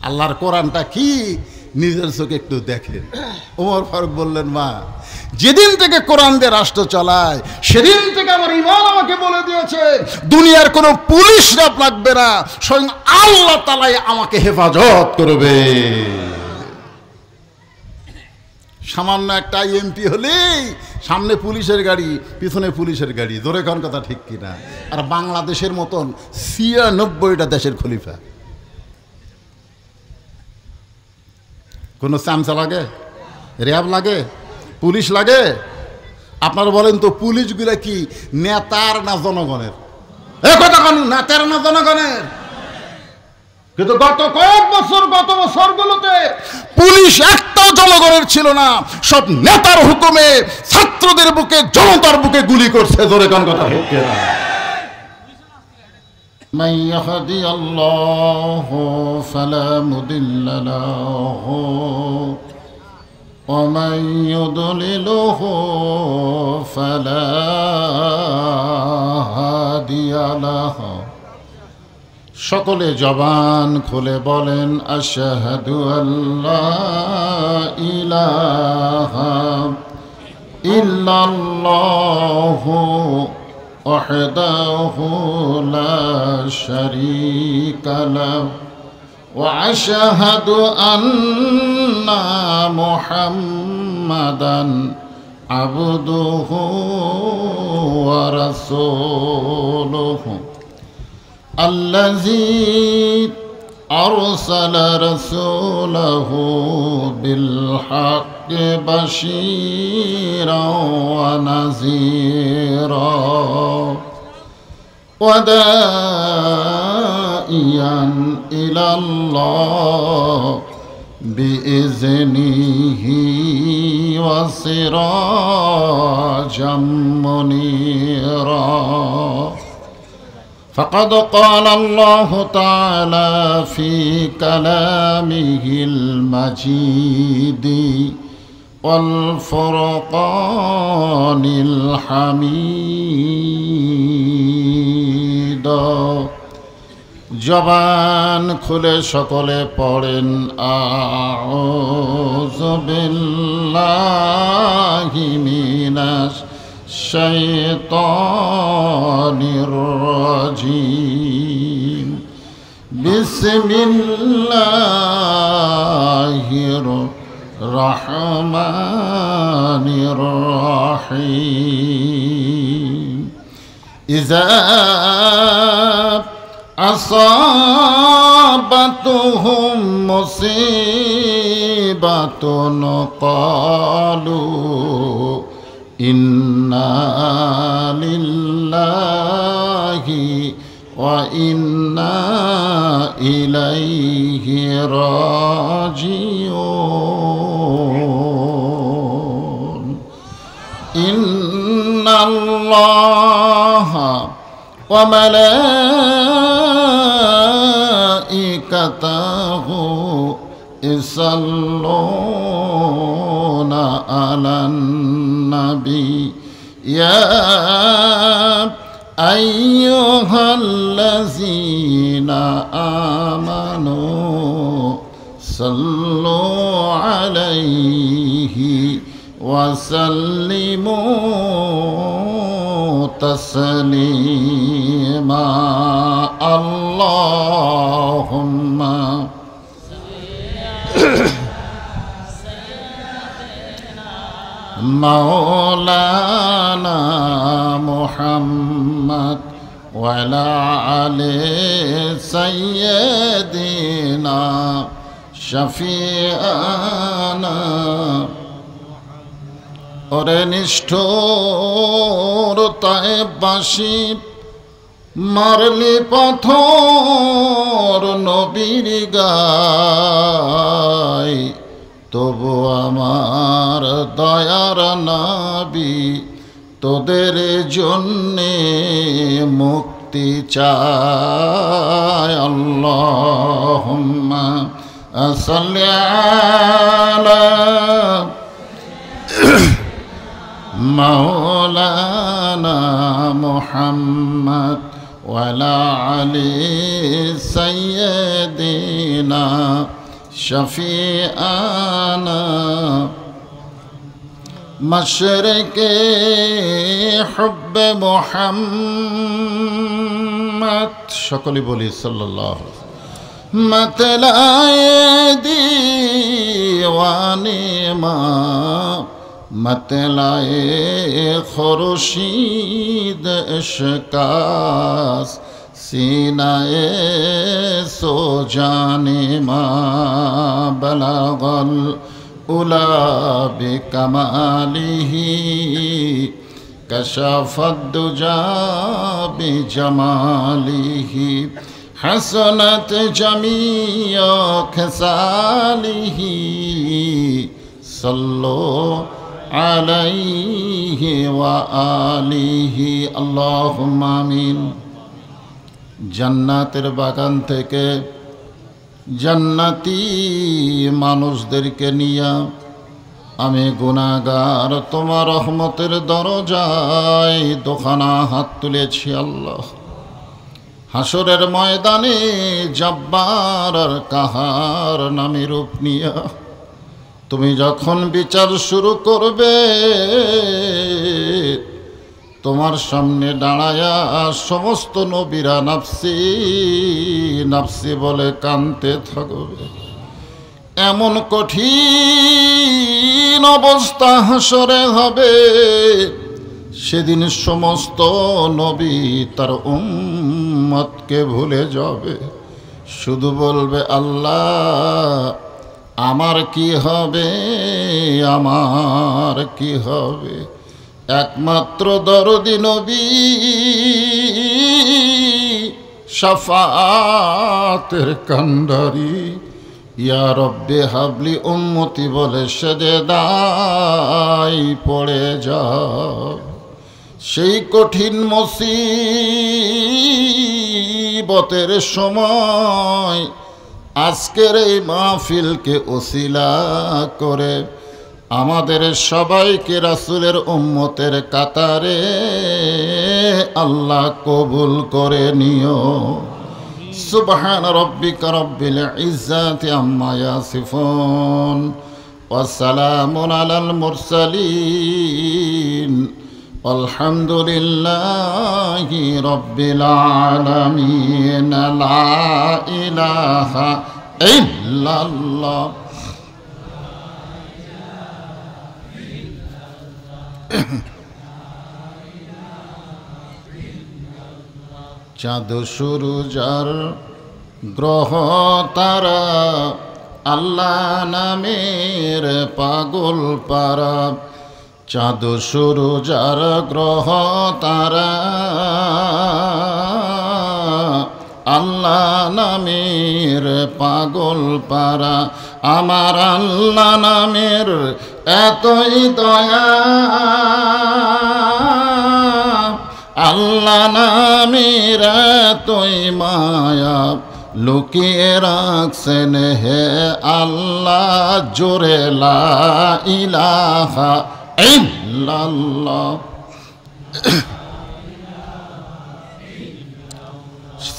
আল্লাহর কোরআনটা কি নিজের চোখে একটু দেখেন। ওমর ফারুক বললেন, মা, যেদিন থেকে কোরআন দিয়ে রাষ্ট্র চালায় সেদিন থেকে আমার ইমান আমাকে বলে দিয়েছে দুনিয়ার কোনো পুলিশ লাগবে না, স্বয়ং আল্লাহ তাআলাই আমাকে হেফাজত করবে। সামান্য একটা এমপি হলেই সামনে পুলিশের গাড়ি, পিছনে পুলিশের গাড়ি, জোরে কোন কথা ঠিক কিনা? আর বাংলাদেশের মতন ৯৬টা দেশের খলিফা, কোনো চামচা লাগে, র্যাব লাগে, পুলিশ লাগে? আপনারা বলেন তো, পুলিশগুলা কি নেতার না জনগণের? এ কথা কোন নেতার না জনগণের? কিন্তু গত বছরগুলোতে পুলিশ একটাও জনগণের ছিল না, সব নেতার হুকুমে ছাত্রদের বুকে, জনতার বুকে গুলি করছে। জোরে কোন কথা ঠিক কিনা? من يهدي الله فلا مضل له ومن يضلله فلا هادي له। সকলে জবান খুলে বলেন, আশহাদু আল্লা ইলাহা ইল্লাল্লাহু وحده لا شريك له وأشهد أن محمدا عبده ورسوله الذي أرسل رسوله بالحق بشيرا ونذيرا وداعيا إلى الله بإذنه وسراجا منيرا فقد قال الله تعالى في كلامه المجيد والفرقان الحميد। জবান খুলে সকলে পড়েন, আউযু বিল্লাহি মিনাশ শাইতানির রাজিম। বিসমিল্লাহির রহমানির রহিম। ইযা আসাবাতুহুম মুসিবাতুন ক্বালু ইন্না লিল্লাহি ওয়া ইন্না ইলাইহি রাজিউন। ইন্নাল্লাহা ওয়া মালাইকাতাহু ইসাল্লুনা আলান নবী ইয়া আইয়ুহাল্লাযীনা আমানু সাল্লু আলাইহি ওয়া সাল্লিমু তাসলিমা। আল্লাহুম্মা মাওলানা মুহাম্মদ ওয়া আলা আলি সাইয়্যিদিনা শাফিআনা। ওরে নিষ্ঠুর তায়েববাসী, মারলি পাথর নবীর গায়, তবু আমার দয়ার নবী তোদের জন্যে মুক্তি চায়। আল্লাহুম্মা সাল্লি আলা মাওলানা মুহাম্মদ ওয়ালা আলি সাইয়্যিদিনা শফিআনা মশরিকে হুব্বে মুহাম্মদ। সকলে বলি সাল্লাল্লাহু मतलाए दीवानी माँ मतलाए खुर्शीद इश्कास सीनाए सो जाने माँ बलागल उला बिकमालिही कशफद्दुजा बिजमालिही हसनत जमीया खसालिही सल्लो अलैहि व आलिहि अल्लाहुम्मा आमीन। জান্নাতের বাগান থেকে জান্নাতি মানুষদেরকে নিয়ে আমি গুনাহগার তোমার রহমতের দরজায় দোখানা হাত তুলেছি আল্লাহ। হাসরের ময়দানে জব্বার আর কাহার নামে রূপ নিয়া তুমি যখন বিচার শুরু করবে তোমার সামনে দাঁড়ায়া সমস্ত নবীরা নাফসি নাফসি বলে কাঁদতে থাকবে। এমন কঠিন অবস্থা হাসরে হবে, সেদিন সমস্ত নবী তার উম্মতকে ভুলে যাবে, শুধু বলবে আল্লাহ আমার কি হবে, আমার কি হবে। একমাত্র দরদি নবী শাফাতের কান্ডারি ইয়া রব্বে হাবলি উম্মতি বলে সেজদায় পড়ে যাও। সেই কঠিন মুসিবতের সময় আজকের এই মাহফিলকে ওসিলা করে আমাদের সবাইকে রাসূলের উম্মতের কাতারে আল্লাহ কবুল করে নিও। সুবহান রাব্বিকা রাব্বিল ইজ্জাতি আম্মা ইয়াসিফুন ওয়া সালামুন আলাল মুরসালিন আলহামদুলিল্লাহি রাব্বিল আলামিন। লা ইলাহা ইল্লাল্লাহ। চাঁদ সূরুজার গ্রহ তারা আল্লাহ নামের পাগল পারা। চাঁদ সূরুজার গ্রহ তারা আল্লাহ নামের পাগল পারা। আমার আল্লাহ নামের এতই দয়া, আল্লাহ নামের এতই মায়া, লুকিয়ে রাখছেন হে আল্লাহ জোরে লা ইলাহা ইল্লাল্লাহ।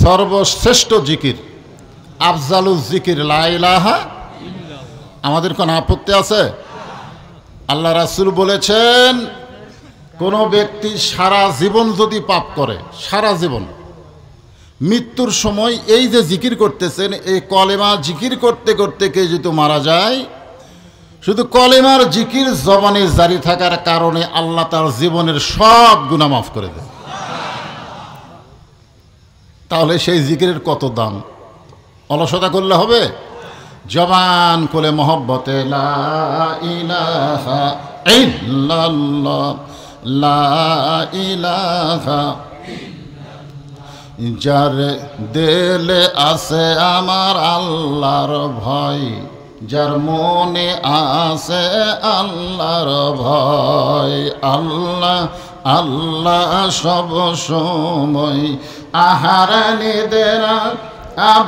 সর্বশ্রেষ্ঠ জিকির আফজালুজ জিকির লা ইলাহা। আমাদের কোনো আপত্তি আছে? আল্লাহ রাসূল বলেছেন কোনো ব্যক্তি সারা জীবন যদি পাপ করে, সারা জীবন, মৃত্যুর সময় এই যে জিকির করতেছেন এই কলেমা জিকির করতে করতে কে যদি মারা যায়, শুধু কলেমার জিকির জবানে জারি থাকার কারণে আল্লাহ তার জীবনের সব গুনাহ মাফ করে দেয়। তাহলে সেই জিকিরের কত দাম! অলসতা করলে হবে? জবান করে মহব্বতে লা ইলাহা ইল্লাল্লাহ, লা ইলাহা। যার দিলে আছে আমার আল্লাহর ভয়, যার মনে আছে আল্লাহর ভয়, আল্লাহ আল্লাহ সব সময়। আহার নিদেরা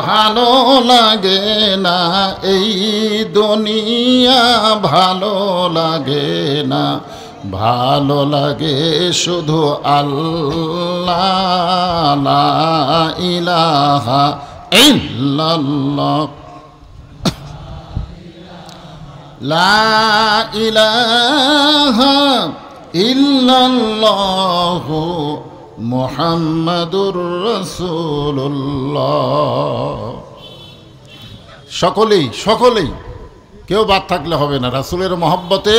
ভালো লাগে না, এই দুনিয়া ভালো লাগে না, ভালো লাগে শুধু আল্লাহ, লা ইলাহা ইল্লাল্লাহ, লা ইলাহা ইল্লাল্লাহ মুহাম্মাদুর রাসূলুল্লাহ। সকলেই কেউ বাদ থাকলে হবে না। রাসূলের মহব্বতে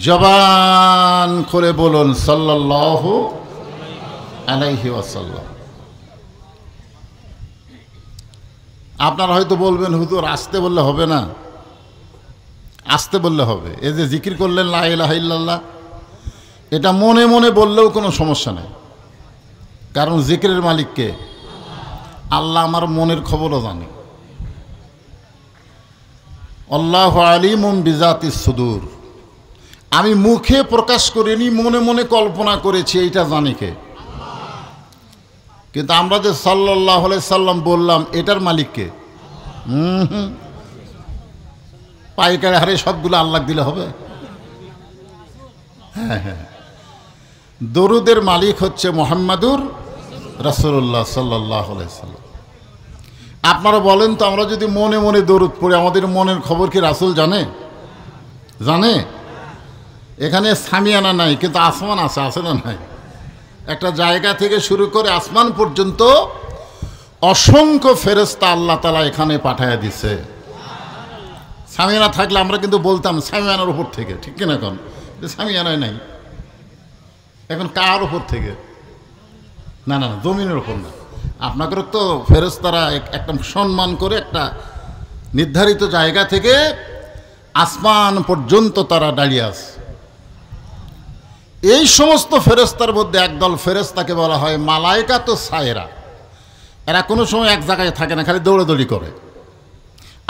জবান খুলে বলুন সাল্লাল্লাহু আলাইহি ওয়াসাল্লাম। আপনারা হয়তো বলবেন হুজুর আসতে বললে হবে না, আসতে বললে হবে। এই যে জিকির করলেন লা ইলাহা ইল্লাল্লাহ, এটা মনে মনে বললেও কোনো সমস্যা নেই, কারণ জিকিরের মালিককে আল্লাহ আমার মনের খবরও জানে। আল্লাহু আলিমুম বিজাতিস সুদূর, আমি মুখে প্রকাশ করিনি, মনে মনে কল্পনা করেছি, এইটা জানি কে? কিন্তু আমরা যে সাল্লাল্লাহু আলাইহি সাল্লাম বললাম, এটার মালিককে? পাইকারি হারে সবগুলো আল্লাহ দিলে হবে? হ্যাঁ, দরুদের মালিক হচ্ছে মুহাম্মাদুর রাসূলুল্লাহ সাল্লাল্লাহু আলাইহি সাল্লাম। আপনারা বলেন তো, আমরা যদি মনে মনে দরুদ পড়ি, আমাদের মনের খবর কি রাসূল জানে? এখানে সামিয়ানা নাই, কিন্তু আসমান আছে না নাই? একটা জায়গা থেকে শুরু করে আসমান পর্যন্ত অসংখ্য ফেরেশতা আল্লাহ তাআলা এখানে পাঠায়া দিছে। সামিয়ানা থাকলে আমরা কিন্তু বলতাম সামিয়ানার উপর থেকে, ঠিক কিনা? এখন সামিয়ানায় নাই, এখন কার উপর থেকে? না, জমিনের উপর না। আপনাদের তো ফেরেশতারা একটা সম্মান করে একটা নির্ধারিত জায়গা থেকে আসমান পর্যন্ত তারা দাঁড়িয়ে আছে। এই সমস্ত ফেরেশতার মধ্যে একদল ফেরেশতাকে বলা হয় মালায়েকাতুস সায়রা। এরা কোনো সময় এক জায়গায় থাকে না, খালি দৌড়াদৌড়ি করে।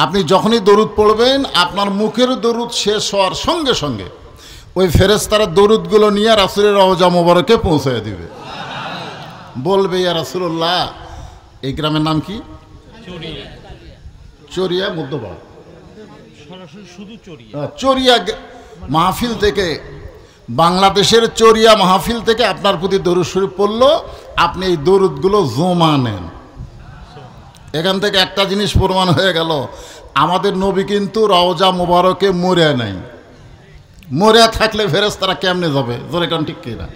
আপনি যখনই দরুদ পড়বেন, আপনার মুখের দরুদ শেষ হওয়ার সঙ্গে সঙ্গে ওই ফেরেশতারা দরুদগুলো নিয়ে রাসূলের রওজা মোবারকে পৌঁছে দিবে। বলবে, ইয়া রাসূলুল্লাহ, এই গ্রামের নাম কি? চরিয়া মধ্যপাড়া। চরিয়া মাহফিল থেকে, বাংলাদেশের চরিয়া মাহফিল থেকে আপনার প্রতি দরুদ শরীফ পড়লো, আপনি এই দরুদগুলো জমা নেন। এখান থেকে একটা জিনিস প্রমাণ হয়ে গেল, আমাদের নবী কিন্তু রওজা মোবারকে মরে নাই। মরে থাকলে ফেরেশতারা কেমনে যাবে? জোরে কারণ ঠিক কিনা?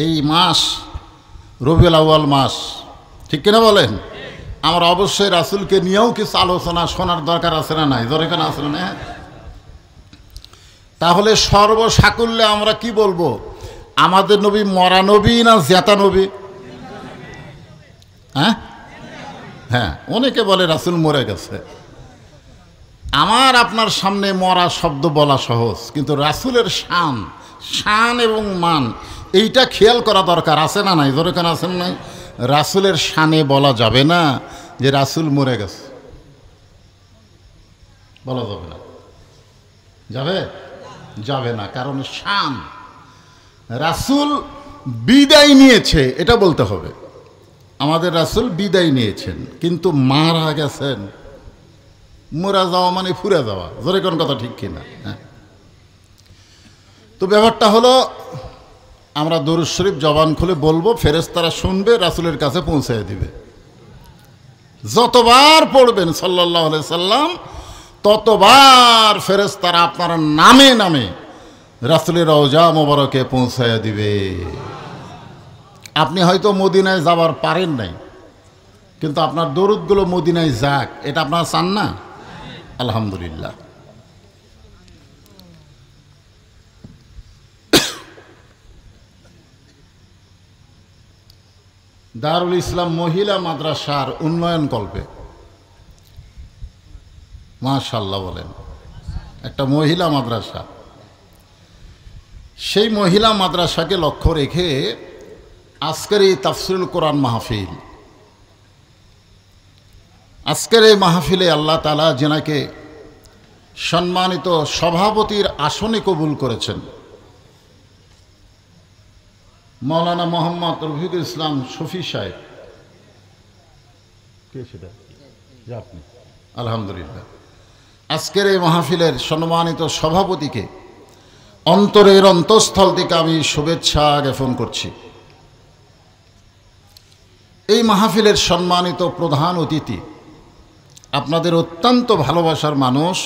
এই মাস রবিউল আউয়াল মাস, ঠিক কিনা বলেন? আমরা অবশ্যই রাসূলকে নিয়েও কিছু আলোচনা শোনার দরকার আছে না নাই? জোরে কেন আছে না? তাহলে সর্বসাকুল্যে আমরা কি বলবো? আমাদের নবী মরা নবী না জেতা নবী? হ্যাঁ, অনেকে বলে রাসূল মরে গেছে। আমার আপনার সামনে মরা শব্দ বলা সহজ, কিন্তু রাসূলের শান এবং মান, এইটা খেয়াল করা দরকার আছে না নাই? জোরে কেন আছেন নাই? রাসূলের শানে বলা যাবে না যে রাসূল মরে গেছে, বলা যাবে না। যাবে না, কারণ শান। রাসূল বিদায় নিয়েছে, এটা বলতে হবে। আমাদের রাসূল বিদায় নিয়েছেন, কিন্তু মারা গেছেন। মরা যাওয়া মানে ফুরে যাওয়া, জোরে কোন কথা ঠিক কিনা? হ্যাঁ, তো ব্যাপারটা হলো, আমরা দরুদ শরীফ জবান খুলে বলবো, ফেরেশতারা শুনবে, রাসূলের কাছে পৌঁছে দিবে। যতবার পড়বেন সাল্লাল্লাহু আলাইহি সাল্লাম, ততবার ফেরেশতারা আপনার নামে নামে রাসূলের রওজা মোবারকে পৌঁছায়া দিবে। আপনি হয়তো মদিনায় যাবার পারেন নাই, কিন্তু আপনার দরুদগুলো মদিনায় যাক, এটা আপনারা চান না? আলহামদুলিল্লাহ। দারুল ইসলাম মহিলা মাদ্রাসার উন্নয়ন কল্পে, মাশাআল্লাহ বলেন, একটা মহিলা মাদ্রাসা। সেই মহিলা মাদ্রাসাকে লক্ষ্য রেখে আজকের এই তাফসিরুল কোরআন মাহফিল, আজকের এই মাহফিলে আল্লাহ তাআলা যেনাকে সম্মানিত সভাপতির আসনে কবুল করেছেন, মৌলানা মোহাম্মদ রফিকুল ইসলাম শফি সাহেব। কে সেটা? আপনি? আলহামদুলিল্লাহ। আজকের এই মাহফিলের সম্মানিত সভাপতিকে অন্তরের অন্তঃস্থল থেকে আমি শুভেচ্ছা জ্ঞাপন করছি। এই মাহফিলের সম্মানিত প্রধান অতিথি, আপনাদের অত্যন্ত ভালোবাসার মানুষ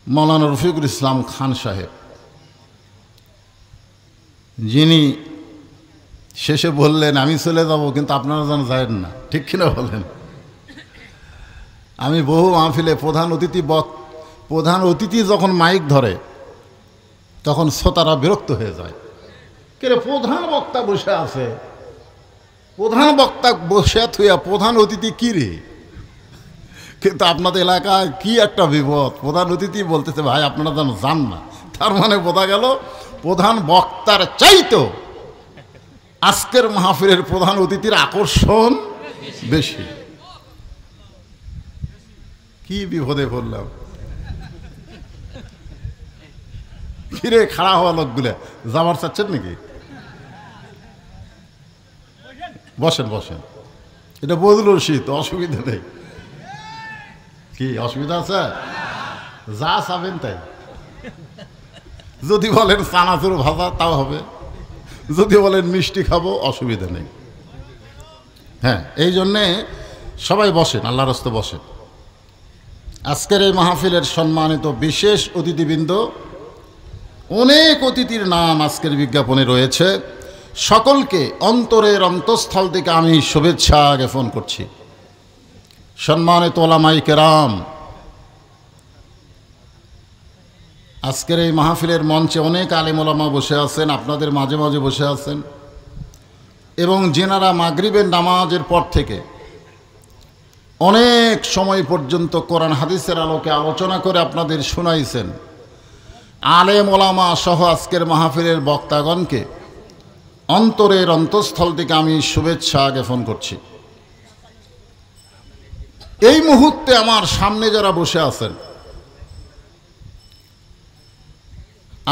মৌলানা রফিকুল ইসলাম খান সাহেব, যিনি শেষে বললেন আমি চলে যাব, কিন্তু আপনারা যেন যায়েন না, ঠিক কিনা বলেন? আমি বহু মাহফিলে প্রধান অতিথি যখন মাইক ধরে তখন শ্রোতারা বিরক্ত হয়ে যায়, কেরে প্রধান বক্তা বসে আছে, প্রধান বক্তা বসে থুয়া প্রধান অতিথি কি রে? কিন্তু আপনাদের এলাকায় কি একটা বিপদ, প্রধান অতিথি বলতেছে ভাই আপনারা যেন যান না, তার মানে বোঝা গেল প্রধান বক্তার চাইতো আজকের মাহফিলের প্রধান অতিথির আকর্ষণ বেশি। কি বিপদে পড়লাম! ফিরে খাড়া হওয়া লোকগুলো যাবার চাচ্ছেন নাকি? বসেন বসেন, এটা বদল শীত, অসুবিধা নেই। কি অসুবিধা আছে? যা চাবেন তাই। যদি বলেন চানাচুর ভাজা তাও হবে, যদি বলেন মিষ্টি খাবো অসুবিধা নেই। হ্যাঁ, এই জন্যে সবাই বসেন, আল্লাহর রাস্তে বসেন। আজকের এই মাহফিলের সম্মানিত বিশেষ অতিথিবৃন্দ, অনেক অতিথির নাম আজকের বিজ্ঞাপনে রয়েছে, সকলকে অন্তরের অন্তঃস্থল থেকে আমি শুভেচ্ছা জ্ঞাপন করছি। সম্মানিত ওলামায়ে কেরাম, আজকের এই মাহফিলের মঞ্চে অনেক আলেম ওলামা বসে আছেন, আপনাদের মাঝে মাঝে বসে আছেন, এবং যেনারা মাগরিবের নামাজের পর থেকে অনেক সময় পর্যন্ত কোরআন হাদিসের আলোকে আলোচনা করে আপনাদের শোনাইছেন, আলেম ওলামা সহ আজকের মাহফিলের বক্তাগণকে অন্তরের অন্তঃস্থল থেকে আমি শুভেচ্ছা জ্ঞাপন করছি। এই মুহূর্তে আমার সামনে যারা বসে আছেন,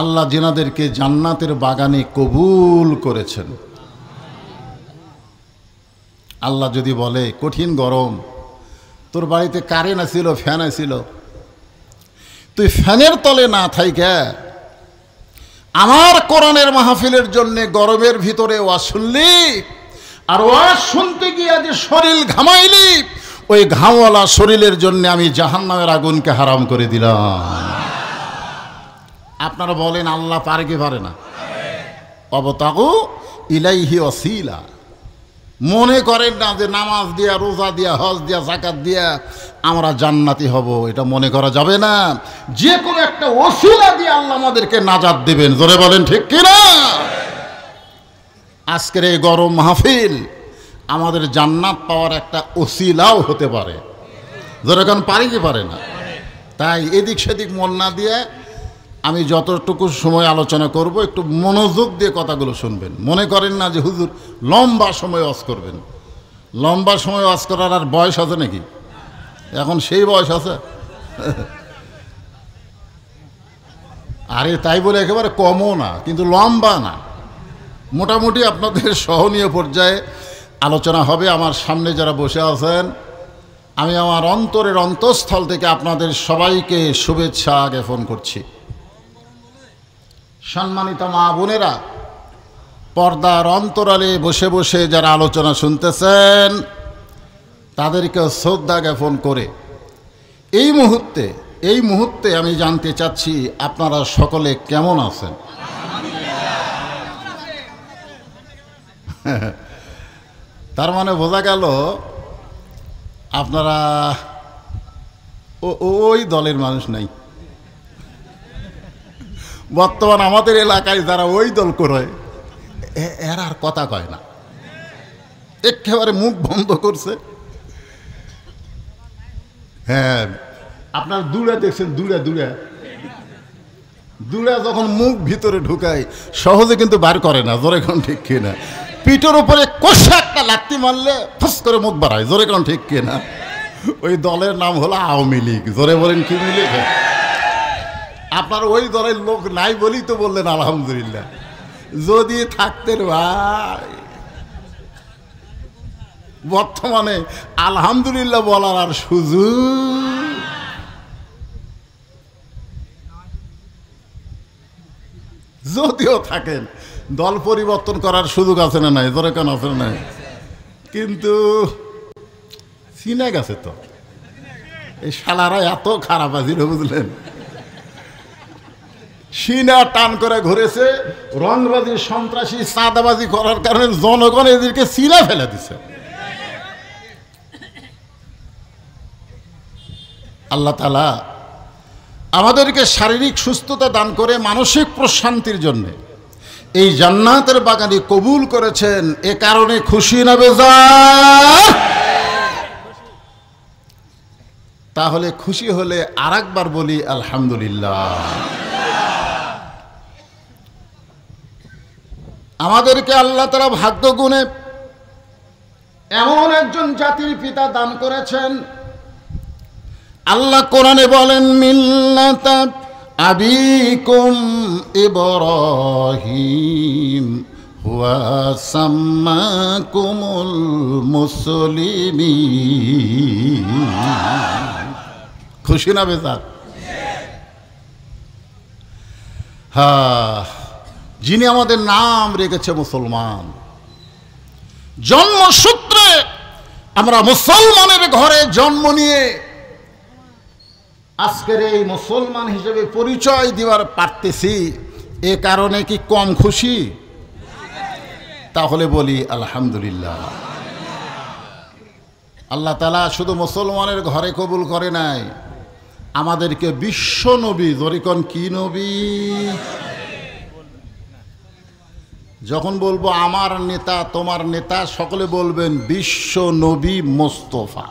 আল্লাহ যেনাদেরকে জান্নাতের বাগানে কবুল করেছেন। আল্লাহ যদি বলে কঠিন গরম, তোর বাড়িতে কারেন্ট আসিল, ফ্যান আসিল, তুই ফ্যানের তলে না থাইকা আমার কোরআনের মাহফিলের জন্য গরমের ভিতরে ওয়াজ শুনলি, আর ওয়াজ শুনতে গিয়ে যে শরীর ঘামাইলি, ওই ঘামওয়ালা শরীরের জন্য আমি জাহান্নামের আগুনকে হারাম করে দিলাম। আপনারা বলেন আল্লাহ পারে কি পারে না? অবতাগু ইলাইহি ওয়াসিলা। মনে করেন না যে নামাজ দিয়া, রোজা দিয়া, হজ দিয়া, যাকাত দিয়া আমরা জান্নাতি হব, এটা মনে করা যাবে না। যে কোনো একটা ওসিলা দিয়ে আল্লাহ আমাদেরকে নাজাত দেবেন, জোরে বলেন ঠিক কিনা? আজকের এই গরম মাহফিল আমাদের জান্নাত পাওয়ার একটা ওসিলাও হতে পারে, জোরে কোন পারে কি পারে না? তাই এদিক সেদিক মন না দিয়ে আমি যতটুকু সময় আলোচনা করব একটু মনোযোগ দিয়ে কথাগুলো শুনবেন। মনে করেন না যে হুজুর লম্বা সময় ওয়াজ করবেন। লম্বা সময় ওয়াজ করার আর বয়স আছে নাকি? এখন সেই বয়স আছে? আরে তাই বলে একেবারে কমও না, কিন্তু লম্বা না, মোটামুটি আপনাদের সহনীয় পর্যায়ে আলোচনা হবে। আমার সামনে যারা বসে আছেন, আমি আমার অন্তরের অন্তঃস্থল থেকে আপনাদের সবাইকে শুভেচ্ছা জ্ঞাপন করছি। সম্মানিত মা বোনেরা, পর্দার অন্তরালে বসে বসে যারা আলোচনা শুনতেছেন, তাদেরকে শ্রদ্ধা জ্ঞাপন করে এই মুহূর্তে আমি জানতে চাচ্ছি আপনারা সকলে কেমন আছেন? তার মানে বোঝা গেল আপনারা ওই দলের মানুষ নাই। বর্তমান আমাদের এলাকায় যারা ওই দল করে, এরা আর কথা কয় না, একেবারে মুখ বন্ধ করছে। হ্যাঁ, আপনার দূরে দেখছেন, দূরে যখন মুখ ভিতরে ঢুকায় সহজে কিন্তু বার করে না, জোরে কোন ঠিক কিনা? পিঠের উপরে কষা একটা লাত্তি মারলে ফস করে মুখ বাড়ায়, জোরে কোন ঠিক কিনা? ওই দলের নাম হলো আওয়ামী লীগ। জোরে বলেন কি মিলে? আপনার ওই দলের লোক নাই বলেই তো বললেন আলহামদুলিল্লাহ। যদি থাকতেন ভাই, বর্তমানে আলহামদুলিল্লাহ বলার আর সুযোগ। যদিও থাকেন, দল পরিবর্তন করার সুযোগ আছে না নাই? ধরে কেন আছে না নাই? কিন্তু চিনে গেছে তো, এই শালারা এত খারাপ আজিল, বুঝলেন? সিনা টান করে ঘুরেছে, রংবাজি, সন্ত্রাসী, চাঁদাবাজি করার কারণে জনগণ এদেরকে চিনা ফেলে দিছে। আল্লাহ তাআলা আমাদেরকে শারীরিক সুস্থতা দান করে মানসিক প্রশান্তির জন্য এই জান্নাতের বাগানে কবুল করেছেন। এ কারণে খুশি না বেজার? তাহলে খুশি হলে আরেকবার বলি আলহামদুলিল্লাহ। আমাদেরকে আল্লাহ তাআলা ভাগ্য গুণে এমন একজন জাতির পিতা দান করেছেন। আল্লাহ কোরআনে বলেন, মিল্লাতা আবিকুম ইব্রাহিম হুয়া সাম্মাকুমুল মুসলিমিন। খুশি না বেজার? হ্যাঁ, যিনি আমাদের নাম রেখেছে মুসলমান। জন্মসূত্রে আমরা মুসলমানের ঘরে জন্ম নিয়ে আজকের এই মুসলমান হিসেবে পরিচয় দিবার পারতেছি, এ কারণে কি কম খুশি? তাহলে বলি আলহামদুলিল্লাহ। আল্লাহ তাআলা শুধু মুসলমানের ঘরে কবুল করে নাই, আমাদেরকে বিশ্ব নবী, জরিকন কি নবী? যখন বলবো আমার নেতা, তোমার নেতা, সকলে বলবেন বিশ্ব নবী মোস্তফা।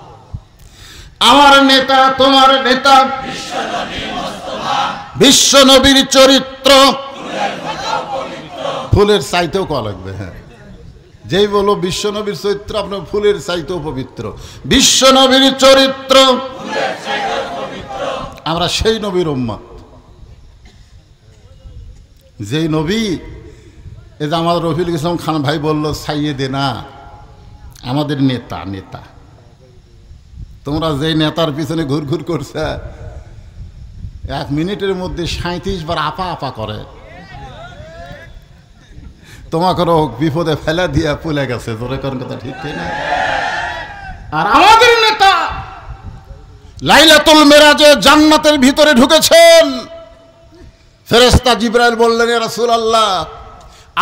আমার নেতা, তোমার নেতা, বিশ্ব নবীর চরিত্র ফুলের চাইতেও কওয়া লাগবে। হ্যাঁ, যেই বলো বিশ্ব নবীর চরিত্র, আপনার ফুলের চাইতেও পবিত্র। বিশ্ব নবীর চরিত্র, আমরা সেই নবীর উম্মত, যেই নবী, এই যে আমাদের রফিকুল ইসলাম খান ভাই বলল সাইয়েদে না, আমাদের নেতা। নেতা তোমরা যেই নেতার পিছনে ঘুরঘুর করছে, 1 মিনিটের মধ্যে 37 বার আপা আপা করে, তোমাকেও বিপদে ফেলে দিয়া পুলে গেছে। তোর কোন কথা ঠিক না? আর আমাদের নেতা লাইলাতুল মেরাজে জান্নাতের ভিতরে ঢুকেছেন। ফেরেশতা জিবরাইল বললেন, ইয়া রাসূলুল্লাহ,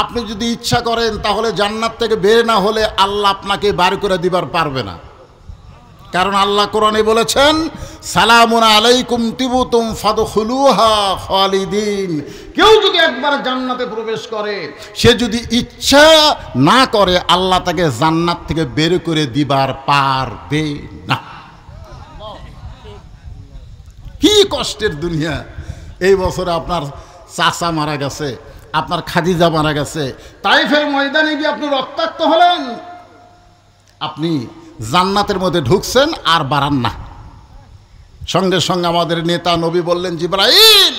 আপনি যদি ইচ্ছা করেন তাহলে জান্নাত থেকে বের না হলে আল্লাহ আপনাকে বার করে দিবার পারবে না। কারণ আল্লাহ কোরআনে বলেছেন, সালামুন আলাইকুম তিবতুম ফাদখুলুহা খালিদিন। কেউ যদি একবার জান্নাতে প্রবেশ করে, সে যদি ইচ্ছা না করে, আল্লাহ তাকে জান্নাত থেকে বের করে দিবার পারবে না। কি কষ্টের দুনিয়া! এই বছরে আপনার চাচা মারা গেছে, আপনার খাদিজা মারা গেছে, তাইফের ময়দানে গিয়ে আপনি রক্তাক্ত হলেন, আপনি জান্নাতের মধ্যে ঢুকছেন আর বাড়ান না। সঙ্গে সঙ্গে আমাদের নেতা নবী বললেন, জিবরাইল,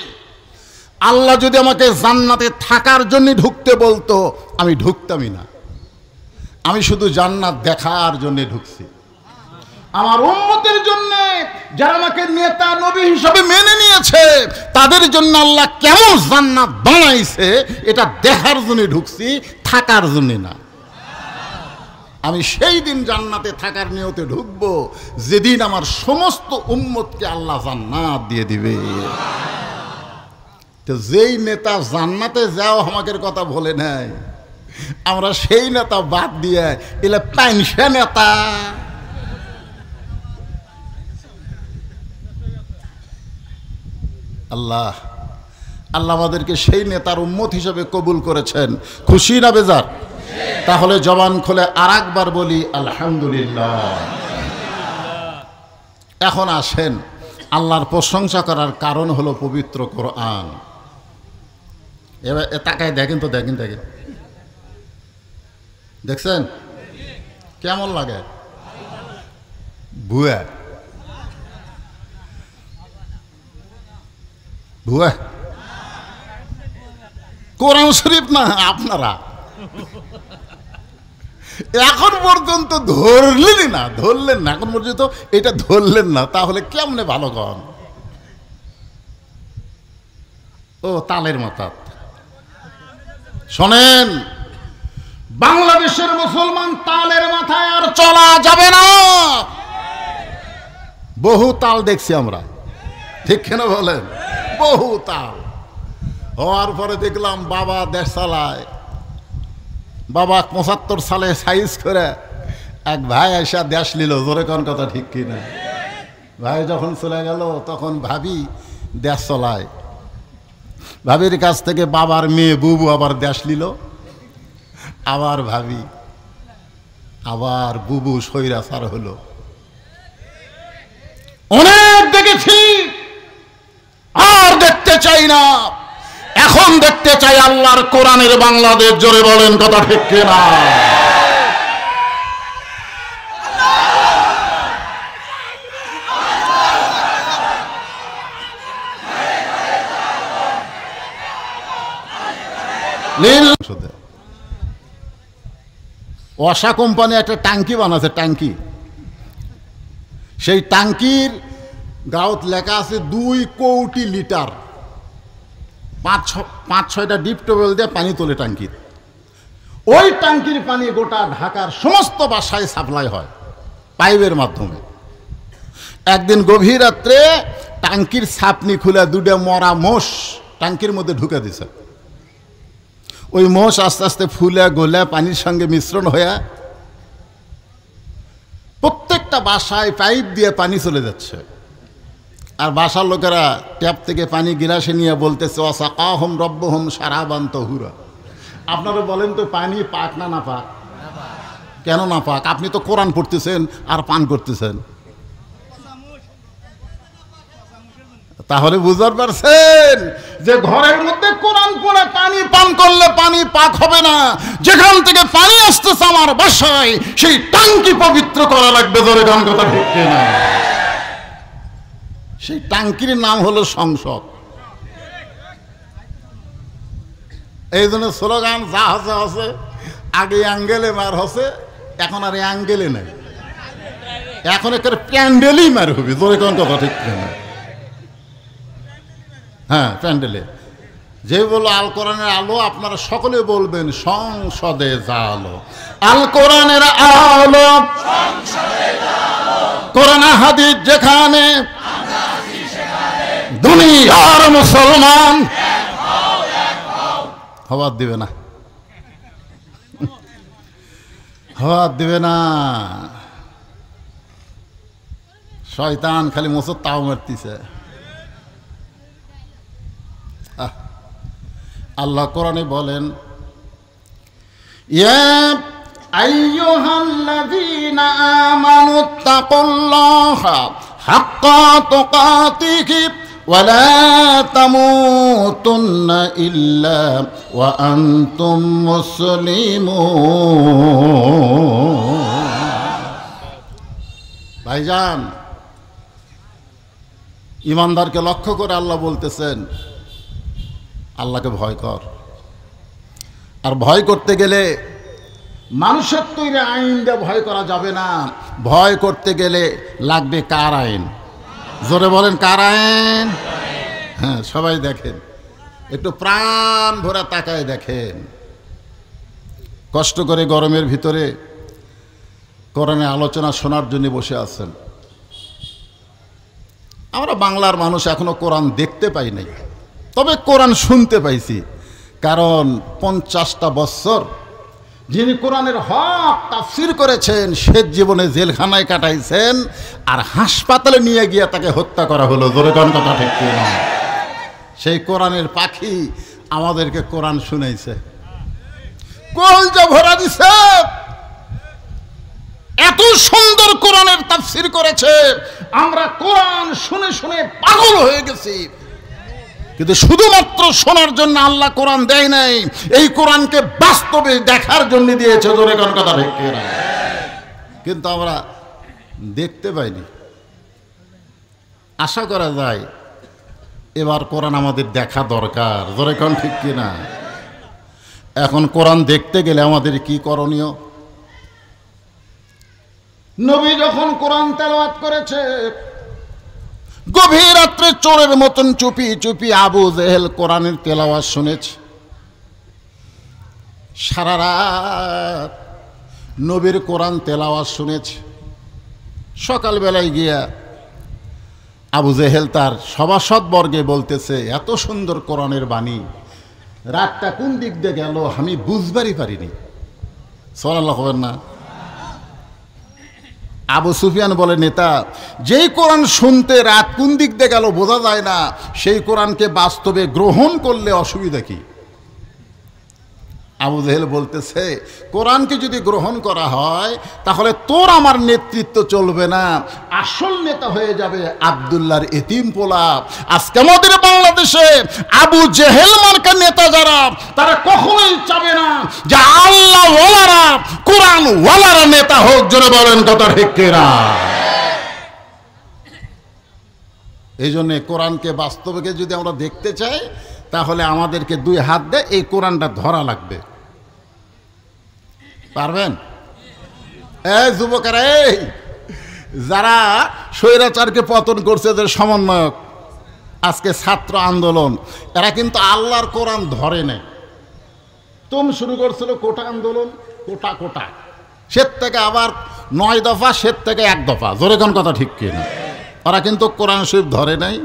আল্লাহ যদি আমাকে জান্নাতে থাকার জন্য ঢুকতে বলতো, আমি ঢুকতামই না। আমি শুধু জান্নাত দেখার জন্য ঢুকছি। আমার উম্মতের জন্য, যারা আমাকে নেতা নবী হিসাবে মেনে নিয়েছে, তাদের জন্য আল্লাহ কেমন জান্নাত বানাইছে এটা দেখার জন্য ঢুকছি, থাকার জন্য না। আমি সেই দিন জান্নাতে থাকার নিয়তে ঢুকবো যেদিন আমার সমস্ত উম্মতকে আল্লাহ জান্নাত দিয়ে দিবে। তো যেই নেতা জান্নাতে যাও আমাদের কথা বলে নাই, আমরা সেই নেতা বাদ দিয়ে এলে পাইনসা নেতা। আল্লাহ আল্লাহ আমাদেরকে সেই নেতার উম্মত হিসেবে কবুল করেছেন। খুশি না বেজার? তাহলে জবান খুলে আরেকবার বলি আলহামদুলিল্লাহ। এখন আসেন, আল্লাহর প্রশংসা করার কারণ হলো পবিত্র কোরআন। এবার তাকায় দেখেন তো, দেখেন দেখছেন কেমন লাগে? ভুয়া ভুয়া কোরআন শরীফ না, আপনারা এখন পর্যন্ত ধরলেন না, এখন পর্যন্ত এটা ধরলেন না, তাহলে কেমনে ভালো কন? ও তালের মাথা, শোনেন, বাংলাদেশের মুসলমান তালের মাথায় আর চলা যাবে না। বহু তাল দেখছি আমরা, ঠিক কেন বলেন? বহু তাল হওয়ার পরে দেখলাম বাবা দেশ চালায়। বাবা ৭৫ সালে সাইজ করে এক ভাই এসে দেশ নিল, জোরে কোন কথা ঠিক কিনা? ভাই যখন চলে গেল তখন ভাবি দেশ চলায়। ভাবির কাছ থেকে বাবার মেয়ে বুবু আবার দেশ নিল, আবার ভাবি, আবার বুবু স্বৈরাচার হলো। অনেক দেখেছি, আর দেখতে চাই না। এখন দেখতে চাই আল্লাহর কোরআনের বাংলাদেশ। জোরে বলেন কথা ঠিক কিনা? ওয়াসা কোম্পানি একটা ট্যাঙ্কি বানাচ্ছে, ট্যাঙ্কি। সেই ট্যাঙ্কির গাঁত লেখা আছে 2 কোটি লিটার। 5-6টা ডিপ টিউবওয়েল দিয়ে পানি তোলে ট্যাঙ্কির। ওই ট্যাঙ্কির পানি গোটা ঢাকার সমস্ত বাসায় সাপ্লাই হয় পাইপের মাধ্যমে। একদিন গভীর রাত্রে ট্যাঙ্কির ছাপনি খুলে 2টা মরা মোষ ট্যাঙ্কির মধ্যে ঢুকে দিছে। ওই মোষ আস্তে আস্তে ফুলে গলে পানির সঙ্গে মিশ্রণ হয়ে প্রত্যেকটা বাসায় পাইপ দিয়ে পানি চলে যাচ্ছে। আর বাসার লোকেরা ট্যাপ থেকে পানি গিলাসে নিয়ে বলতেছে, ওয়াসাকাহুম রব্বুহুম শারাবান তাহুরা। আপনারা বলেন তো, পানি পাক না না পাক? কেন না পাক? আপনি তো কোরআন পড়তেছেন আর পান করতেছেন। তাহলে বুঝতে পারছেন যে ঘরের মধ্যে কোরআন পড়ে পানি পান করলে পানি পাক হবে না। যেখান থেকে পানি আসতেছে আমার বাসায়, সেই ট্যাঙ্কি পবিত্র করা লাগবে। ধরে গান কথা ঠিক না? সেই ট্যাঙ্কির নাম হলো সংসদ। এই জন্য স্লোগান যা আছে আছে, আগে অ্যাঙ্গেলে মার হচ্ছে, এখন আর অ্যাঙ্গেলে নাই, এখন একটা প্যান্ডেলই মার হবে। ধরে গান কথা ঠিক না? হ্যাঁ, প্যান্ডেলে। যে বললো আল কোরআনের আলো, আপনারা সকলে বলবেন সংসদে জালো। আল কোরআনের আলো, কোরআন হাদিস যেখানে, দুনিয়ার মুসলমান হওয়ার দিবে না, হওয়ার দিবে না। শয়তান খালি মোসর তাও মারতিছে। আল্লাহ কোরআনে বলেন, ইয়া আইয়ুহাল্লাযীনা আমানুত্তাকুল্লাহা হাক্কা তুকাতিহি ওয়া লা তামুতুন্না ইল্লা ওয়া আনতুম মুসলিমুন। ভাইজান, ইমানদারকে লক্ষ্য করে আল্লাহ বলতেছেন, আল্লাহকে ভয় কর। আর ভয় করতে গেলে মানুষের তৈরি আইন দিয়ে ভয় করা যাবে না। ভয় করতে গেলে লাগবে কার আইন? জোরে বলেন, কার আইন? হ্যাঁ, সবাই দেখেন, একটু প্রাণ ভরা তাকায় দেখেন। কষ্ট করে গরমের ভিতরে কোরআনের আলোচনা শোনার জন্য বসে আছেন। আমরা বাংলার মানুষ এখনো কোরআন দেখতে পাই নাই, তবে কোরআন শুনতে পাইছি। কারণ 50টা বছর যিনি কোরআনের হক তাফসীর করেছেন, সে জীবনে জেলখানায় কাটাইছেন, আর হাসপাতালে নিয়ে গিয়ে তাকে হত্যা করা হলো। জোরে কোন কথা ঠিক না? সেই কোরআনের পাখি আমাদেরকে কোরআন শুনাইছে, কলজা ভরা দিছে। এত সুন্দর কোরআনের তাফসীর করেছে, আমরা কোরআন শুনে শুনে পাগল হয়ে গেছি। কিন্তু শুধুমাত্র শোনার জন্য আল্লাহ কোরআন দেয় নাই, এই কোরআনকে বাস্তবে দেখার জন্য দিয়েছে। জোরে কোন কথা ঠিক না? কিন্তু আমরা দেখতে পাইনি। আশা করা যায় এবার কোরআন আমাদের দেখা দরকার। জোরে কোন ঠিক কিনা? এখন কোরআন দেখতে গেলে আমাদের কি করণীয়? নবী যখন কোরআন তেলাওয়াত করেছে, গভীর রাত্রে চোরের মতন চুপি চুপি আবু জেহেল কোরআনের তেলাওয়াত শুনেছে। সারা রাত নবীর কোরআন তেলাওয়াত শুনেছে। সকালবেলায় গিয়া আবু জেহেল তার সভাসদবর্গে বলতেছে, এত সুন্দর কোরআনের বাণী, রাতটা কোন দিক দিয়ে গেল আমি বুঝবারই পারিনি। সুবহানাল্লাহ হবেন না? আবু সুফিয়ান বলে, নেতা, যেই কোরআন শুনতে রাত কোন দিক দিয়ে গেল বোঝা যায় না, সেই কোরআনকে বাস্তবে গ্রহণ করলে অসুবিধা কি? আবু জেহেল বলতেছে, কোরআনকে যদি গ্রহণ করা হয় তাহলে তোর আমার নেতৃত্ব চলবে না, আসল নেতা হয়ে যাবে আব্দুল্লাহর এতিম পোলা। আজকে আমাদের বাংলাদেশে আবু জেহেল মার্কা নেতা যারা, তারা কখনোই চাবে না যে আল্লাহ ওয়ালারা, কোরআন ওয়ালারা নেতা হোক। জোরে বলেন কথা ঠিক কিনা? এই জন্যে কোরআনকে বাস্তবকে যদি আমরা দেখতে চাই তাহলে আমাদেরকে দুই হাত দিয়ে এই কোরআনটা ধরা লাগবে। পারবেন? এই যুবকেরা, এই যারা স্বৈরাচারকে পতন করছে, যে সমন্বয়ক, আজকে ছাত্র আন্দোলন, এরা কিন্তু আল্লাহর কোরআন ধরে নেই। তুম শুরু করছিল কোটা আন্দোলন, কোটা কোটা, সের থেকে আবার 9 দফা, সের থেকে 1 দফা। জোরে কোন কথা ঠিক কিনা? ওরা কিন্তু কোরআন শরীফ ধরে নাই।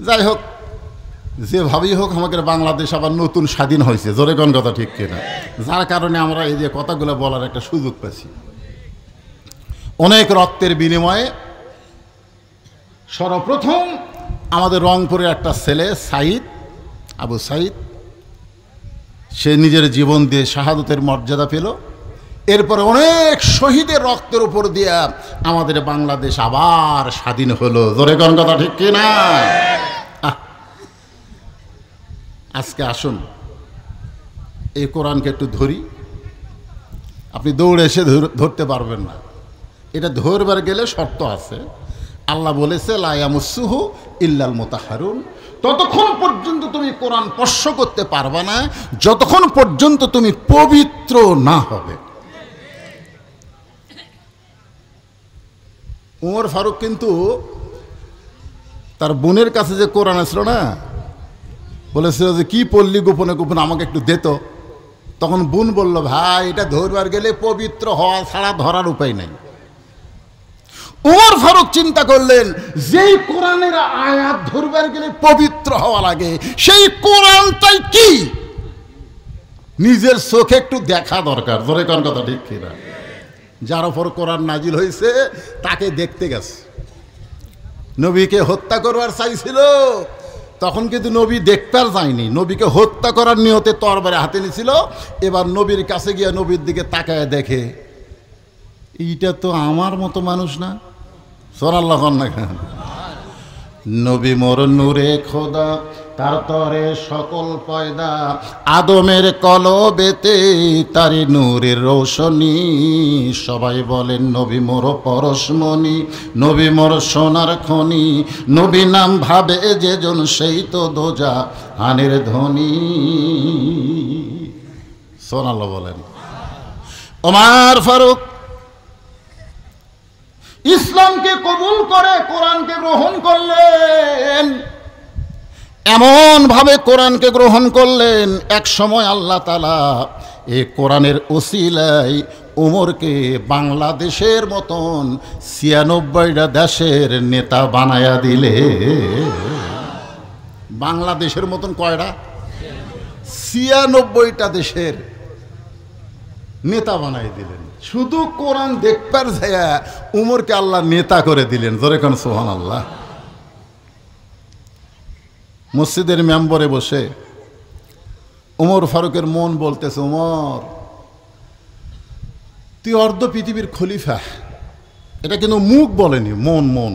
যাই হোক, যেভাবেই হোক আমাদের বাংলাদেশ আবার নতুন স্বাধীন হয়েছে। জোরে কোন কথা ঠিক কিনা? যার কারণে আমরা এই যে কথাগুলো বলার একটা সুযোগ পেয়েছি। অনেক রক্তের বিনিময়ে সর্বপ্রথম আমাদের রংপুরের একটা ছেলে সাইদ, আবু সাইদ, সে নিজের জীবন দিয়ে শাহাদতের মর্যাদা পেল। এরপরে অনেক শহীদের রক্তের উপর দিয়ে আমাদের বাংলাদেশ আবার স্বাধীন হলো। জোরে কোন কথা ঠিক কিনা? আজকে আসুন এই কোরআনকে একটু ধরি। আপনি দৌড়ে এসে ধরতে পারবেন না, এটা ধরবার গেলে শর্ত আছে। আল্লাহ বলেছে, লা ইয়ামাসসুহু ইল্লাল মুতাহহারুন। ততক্ষণ পর্যন্ত তুমি কোরআন স্পর্শ করতে পারবে না যতক্ষণ পর্যন্ত তুমি পবিত্র না হবে। ওমর ফারুক কিন্তু তার বোনের কাছে যে কোরআন আসলো না, বলেছিল যে কি পড়লি গোপনে গোপনে, আমাকে একটু দে তো। তখন বোন বলল, ভাই এটা ধরবার গেলে পবিত্র হওয়া ছাড়া ধরার উপায় নাই। ওমর ফারুক চিন্তা করলেন, যেই কোরআনের আয়াত ধরবার গেলে পবিত্র হওয়া লাগে, সেই কোরআনটাই কি নিজের চোখে একটু দেখা দরকার। জোরে কোন কথা ঠিক কিনা? যার ওপর কোরআন নাজিল হয়েছে তাকে দেখতে গেছে। নবীকে হত্যা করবার চাইছিল, তখন কিন্তু নবী দেখতে যায়নি, নবীকে হত্যা করার নিয়তে তরবারি হাতে নিছিল। এবার নবীর কাছে গিয়ে নবীর দিকে তাকায় দেখে, এইটা তো আমার মতো মানুষ না। সুবহানাল্লাহ না? নবী মোর নূরে খোদা, তার তরে সকল পয়দা, আদমের কলবেতে তারি নূরের রোশনী। সবাই বলেন নবী মোর পরশমণি, নবী মোর সোনার খনি, নবী নাম ভাবে যেজন সেই তো দোজা হানের ধ্বনি। সুবহানাল্লাহ বলেন। ওমর ফারুক ইসলামকে কবুল করে কোরআনকে গ্রহণ করলেন। এমন ভাবে কোরআনকে গ্রহণ করলেন, এক সময় আল্লাহ তাআলা এই কোরআনের ওসিলায় ওমরকে বাংলাদেশের মতন ৯৬টা দেশের নেতা বানায়া দিলে। বাংলাদেশের মতন কয়টা? ৯৬টা দেশের নেতা বানাই দিলেন। শুধু কোরআন দেখবার যায়া উমরকে আল্লাহ নেতা করে দিলেন। জোরে কোন সুবহানাল্লাহ। মসজিদের মেম্বরে বসে ওমর ফারুকের মন বলতেছে, ওমর তুই অর্ধ পৃথিবীর খলিফা। এটা কিন্তু মুখ বলেনি, মন মন।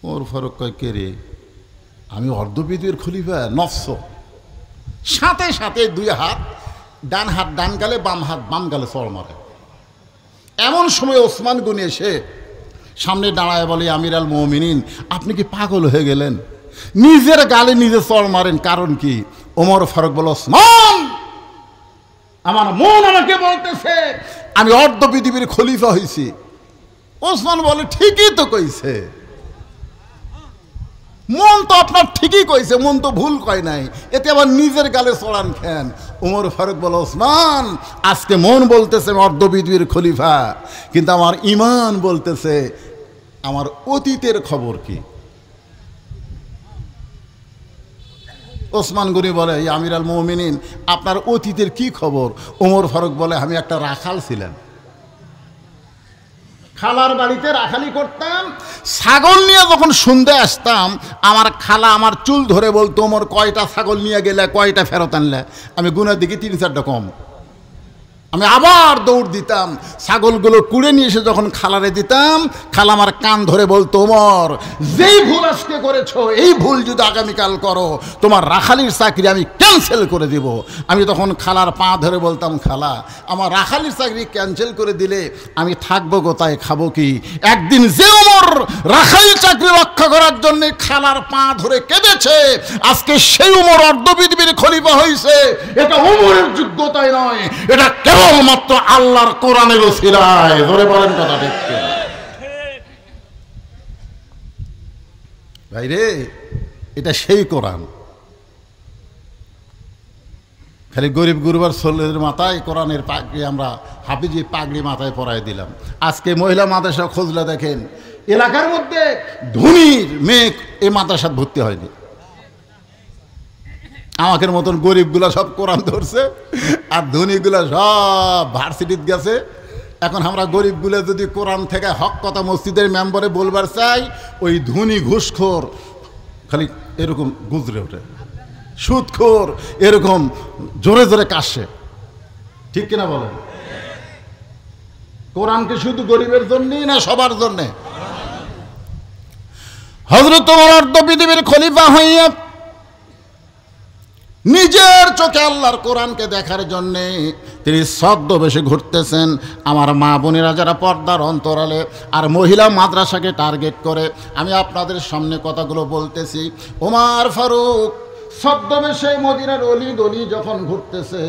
ওমর ফারুক কয়, কে রে, আমি অর্ধ পৃথিবীর খলিফা? নফস। সাথে সাথে 2 হাত, ডান হাত ডান গালে, বাম হাত বাম গালে চড় মারে। এমন সময় ওসমান গনি এসে সামনে দাঁড়ায় বলে, আমির আল মুমিনিন, আপনি কি পাগল হয়ে গেলেন? নিজের গালে নিজে চড় মারেন, কারণ কি? ওমর ফারুক বলে, ওসমান, আমার মন আমাকে বলতেছে আমি অর্ধ পৃথিবীর খলিফা হয়েছি। ওসমান বলে, ঠিকই তো কইছে। মন তো আপনার ঠিকই কইছে, মন তো ভুল কয় নাই, এতে আবার নিজের গালে চড়ান খেন। ওমর ফারুক বলে, ওসমান আজকে মন বলতেছে অর্ধপৃথিবীর খলিফা, কিন্তু আমার ঈমান বলতেছে আমার অতীতের খবর কি। ওসমান গনি বলে, আমির আল মুমিনিন আপনার অতীতের কি খবর? ওমর ফারুক বলে, আমি একটা রাখাল ছিলাম, খালার বাড়িতে রাখালি করতাম, ছাগল নিয়ে যখন সন্ধ্যায় আসতাম আমার খালা আমার চুল ধরে বলতো, ওমর কয়টা ছাগল নিয়ে গেলে, কয়টা ফেরত আনলে? আমি গুনার দিকে 3-4টা কম। আমি আবার দৌড় দিতাম, ছাগলগুলো কুড়ে নিয়ে এসে যখন খালারে দিতাম, খালা আমার কান ধরে বলতো, ওমর যেই ভুল আজকে করেছো এই ভুল যদি আগামীকাল করো তোমার রাখালির চাকরি আমি ক্যান্সেল করে দিব। আমি তখন খালার পা ধরে বলতাম, খালা আমার রাখালির চাকরি ক্যান্সেল করে দিলে আমি থাকবো কোথায়, খাবো কি? একদিন যে ওমর রাখালি চাকরি রক্ষা করার জন্য খালার পা ধরে কেঁদেছে, আজকে সেই ওমর অর্ধপৃথিবীর খলিফা হয়েছে। এটা ওমরের যোগ্যতাই নয়, এটা কেবলমাত্র আল্লাহর কোরআনের ওসিলায়। ধরে বলেন কথা ঠিক ভাই রে? এটা সেই কোরআন। খালি গরিব গুরুবার ছোলের মাথায় কোরআনের পাগড়ি, আমরা হাফিজি পাগড়ি মাথায় পরাই দিলাম। আজকে মহিলা মাদ্রাসা খুঁজলে দেখেন এলাকার মধ্যে ধনীর মেয়ে এই মাদ্রাসায় ভর্তি হয়নি। আমাদের মতন গরিবগুলা সব কোরআন ধরছে, আর ধনীগুলা সব ভার্সিটিতে গেছে। এখন আমরা গরিবগুলা যদি কোরআন থেকে হক কথা মসজিদের মেম্বারে বলবার চাই, ওই ধনী ঘুষখোর খালি এরকম গুজরে ওঠে, সুদখোর এরকম জোরে জোরে কাশে। ঠিক কিনা বলেন? কোরআনকে শুধু গরিবের জন্যই না, সবার জন্যে। হযরত ওমর অর্ধপৃথিবীর খলিফা হইয়া নিজের চোখে আল্লাহর কোরআনকে দেখার জন্যে তিনি ছদ্মবেশে ঘুরতেছেন। আমার মা বোনেরা যারা পর্দার অন্তরালে আর মহিলা মাদ্রাসাকে টার্গেট করে আমি আপনাদের সামনে কথাগুলো বলতেছি। ওমর ফারুক ছদ্মবেশে মদিনার অলি গলি যখন ঘুরতেছে,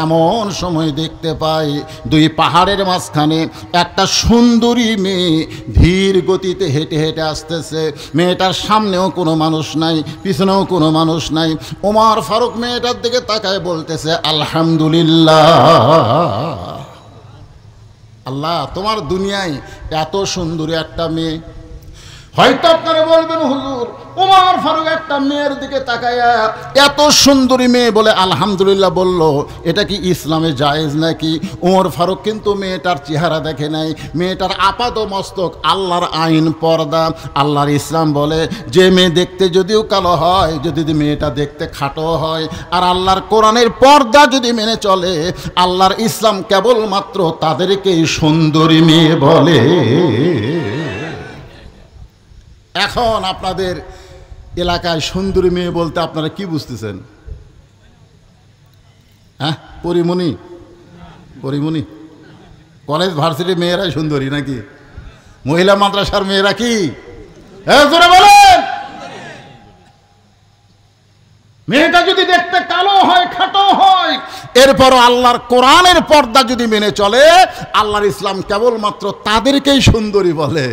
এমন সময় দেখতে পাই দুই পাহাড়ের মাঝখানে একটা সুন্দরী মেয়ে ধীর গতিতে হেঁটে হেঁটে আসতেছে। মেয়েটার সামনেও কোনো মানুষ নাই, পিছনেও কোনো মানুষ নাই। ওমর ফারুক মেয়েটার দিকে তাকায় বলতেছে, আলহামদুলিল্লাহ, আল্লাহ তোমার দুনিয়ায় এত সুন্দরী একটা মেয়ে। হয়তো আপনারা বলবেন, হুজুর ওমর ফারুক একটা মেয়ের দিকে তাকায়া এত সুন্দরী মেয়ে বলে আলহামদুলিল্লাহ বলল, এটা কি ইসলামে জায়েজ নাকি? ওমর ফারুক কিন্তু মেয়েটার চেহারা দেখে নাই, মেয়েটার আপাত মস্তক আল্লাহর আইন পর্দা। আল্লাহর ইসলাম বলে যে মেয়ে দেখতে যদিও কালো হয়, যদি মেয়েটা দেখতে খাটো হয়, আর আল্লাহর কোরআনের পর্দা যদি মেনে চলে, আল্লাহর ইসলাম কেবলমাত্র তাদেরকেই সুন্দরী মেয়ে বলে। এখন আপনাদের এলাকায় সুন্দরী মেয়ে বলতে আপনারা কি বুঝতেছেন? হ্যাঁ, পরিমণি, পরিমণি কলেজ ভার্সিটি মেয়েরাই সুন্দরী নাকি? মহিলা মাদ্রাসার মেয়েরা কি? জোরে বলেন। মেয়েটা যদি দেখতে কালো হয়, খাটো হয়, এরপরও আল্লাহর কোরআনের পর্দা যদি মেনে চলে, আল্লাহর ইসলাম কেবলমাত্র তাদেরকেই সুন্দরী বলে।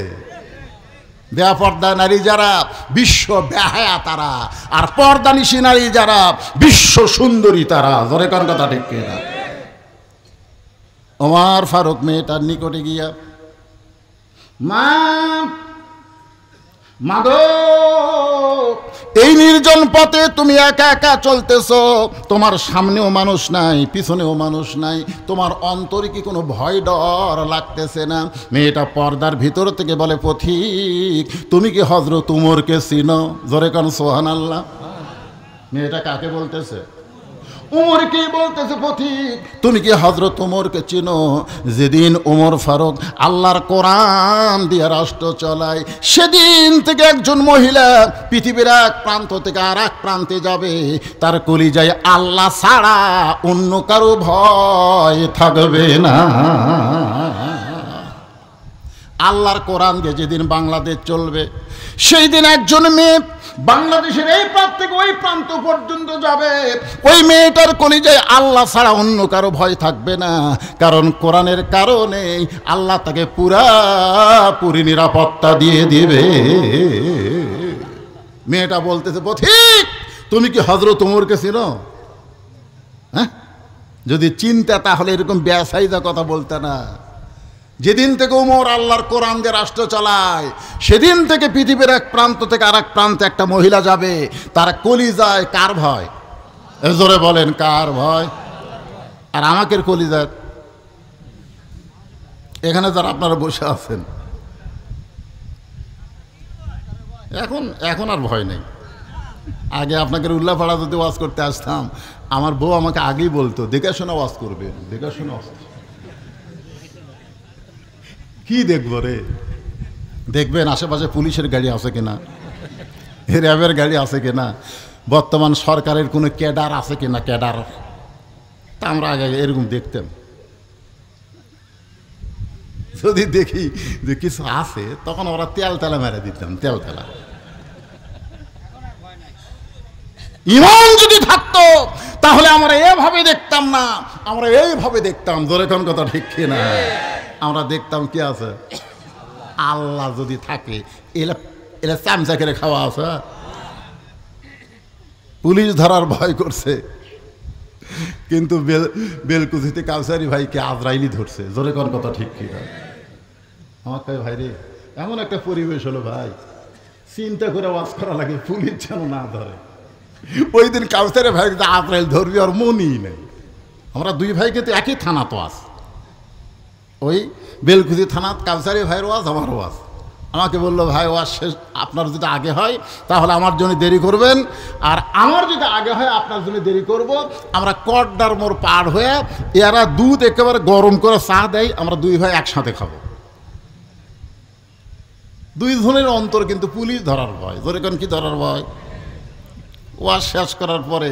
বেপর্দা নারী যারা বিশ্ব বেহায়া তারা, আর পর্দানিশী নারী যারা বিশ্ব সুন্দরী তারা। জোরে কোন কথা ঠিক কিনা? ওমর ফারুক মেয়েটার নিকটে গিয়া, মা মাগো, এই নির্জন পথে তুমি একা একা চলতেছো, তোমার সামনেও মানুষ নাই, পিছনেও মানুষ নাই, তোমার অন্তরে কি কোনো ভয় ডর লাগতেছে না? মেয়েটা পর্দার ভিতর থেকে বলে, পথিক তুমি কি হযরত উমরকে চিনো? জোরে কান সুবহানাল্লাহ। মেয়েটা কাকে বলতেছে? উমরকে বলতেছে, পথিক তুমি কি হযরত উমরকে চিনো? যেদিন ওমর ফারুক আল্লাহর কোরআন দিয়ে রাষ্ট্র চালায়, সেদিন থেকে একজন মহিলা পৃথিবীর এক প্রান্ত থেকে আর এক প্রান্তে যাবে, তার কলিজায় আল্লাহ ছাড়া অন্য কারো ভয় থাকবে না। আল্লাহর কোরআন দিয়ে যেদিন বাংলাদেশ চলবে, সেই দিন একজন মেয়ে বাংলাদেশের এই প্রান্ত থেকে ওই প্রান্ত পর্যন্ত যাবে, ওই মেয়েটার কলিজায় আল্লাহ ছাড়া অন্য কারো ভয় থাকবে না। কারণ কোরআনের কারণে আল্লাহ তাকে পুরাপুরি নিরাপত্তা দিয়ে দিবে। মেয়েটা বলতেছে পথিক, তুমি কি হযরত ওমরকে চিনো? হ্যাঁ, যদি চিনতে তাহলে এরকম বেসাইদা কথা বলতে না। যেদিন থেকে ওমর আল্লাহর কোরআন দিয়ে রাষ্ট্র চালায়, সেদিন থেকে পৃথিবীর এক প্রান্ত থেকে আর এক প্রান্তে একটা মহিলা যাবে, তার কলিজায় কার ভয়? জোরে বলেন, কার ভয়? আর আমাকে কলিজায় এখানে যারা আপনারা বসে আছেন, এখন আর ভয় নেই। আগে আপনাকে উল্লাপাড়া যদি ওয়াজ করতে আসতাম, আমার বউ আমাকে আগেই বলতো দেখে শোনা ওয়াজ করবে, দেখে শোনা ওয়াজ। কি দেখবো রে? দেখবেন আশেপাশে পুলিশের গাড়ি আছে কিনা, র্যাবের গাড়ি আছে কিনা, বর্তমান সরকারের কোনো ক্যাডার আছে কিনা, ক্যাডার। তা আমরা আগে এরকম দেখতাম। যদি দেখি যে কিছু আছে, তখন ওরা তেল মেরে দিতাম, তেলা। ইমান যদি থাকতো তাহলে আমরা এভাবে দেখতাম না, আমরা এইভাবে দেখতাম। জোরে কোন কথা ঠিক কিনা? আমরা দেখতাম কি আছে, আল্লাহ যদি থাকে। এলা চামচা করে খাওয়া আছে। পুলিশ ধরার ভয় করছে, কিন্তু বেলকুচিতে কাউসারি ভাইকে আজরাইলি ধরছে। জোরে কোন কথা ঠিক কিনা? আমার কয় ভাই রে, এমন একটা পরিবেশ হলো ভাই, চিন্তা করে ওয়াজ করা লাগে, পুলিশ যেন না ধরে। ওই দিন কাউসারি ভাই আজরাইল ধরবি আর মনই নেই। আমরা দুই ভাইকে তো একই থানা তো আস, ওই বেলকুচি থানা, কাউসারি ভাইয়ের ওয়াজ, আমার ওয়াজ। আমাকে বললো ভাই ওয়াজ শেষ, আপনার যদি আগে হয় তাহলে আমার জন্য দেরি করবেন, আর আমার যদি আগে হয় আপনার জন্য দেরি করব। আমরা কড্ডার মোড় পার হয়ে এরা দুধ একেবারে গরম করে চা দেয়, আমরা দুই ভাই একসাথে খাবো। দুই জনের অন্তর কিন্তু পুলিশ ধরার ভয়। যেরকম কি ধরার ভয়? ওয়াজ শেষ করার পরে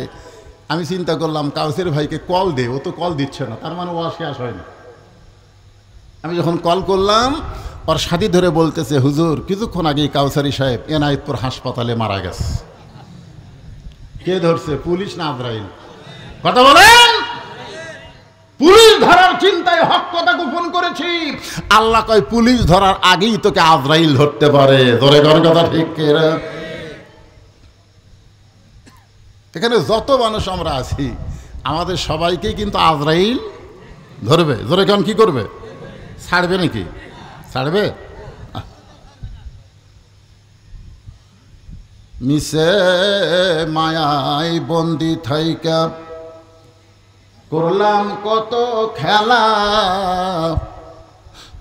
আমি চিন্তা করলাম কাউসারি ভাইকে কল দে, ও তো কল দিচ্ছে না, তার মানে ওয়াজ শেষ হয়নি। আমি যখন কল করলাম, ওর সাথী ধরে বলতেছে হুজুর কিছুক্ষণ আগেই কাউসারি সাহেব এনায়েতপুর হাসপাতালে মারা গেছে। কে ধরছে, পুলিশ না আজরাইল? কথা বলেন। পুলিশ ধরার চিন্তায় হক কথা গোপন করেছি। আল্লাহ কয় পুলিশ ধরার আগেই তোকে আজরাইল ধরতে পারে। ধরে ঘর কথা ঠিক। এখানে যত মানুষ আমরা আছি, আমাদের সবাইকেই কিন্তু আজরাইল ধরবে। ধরে কেন কি করবে? ছাড়বে নাকি? ছাড়বে? মিশে মায়ায় বন্দি থাইকা করলাম কত খেলা,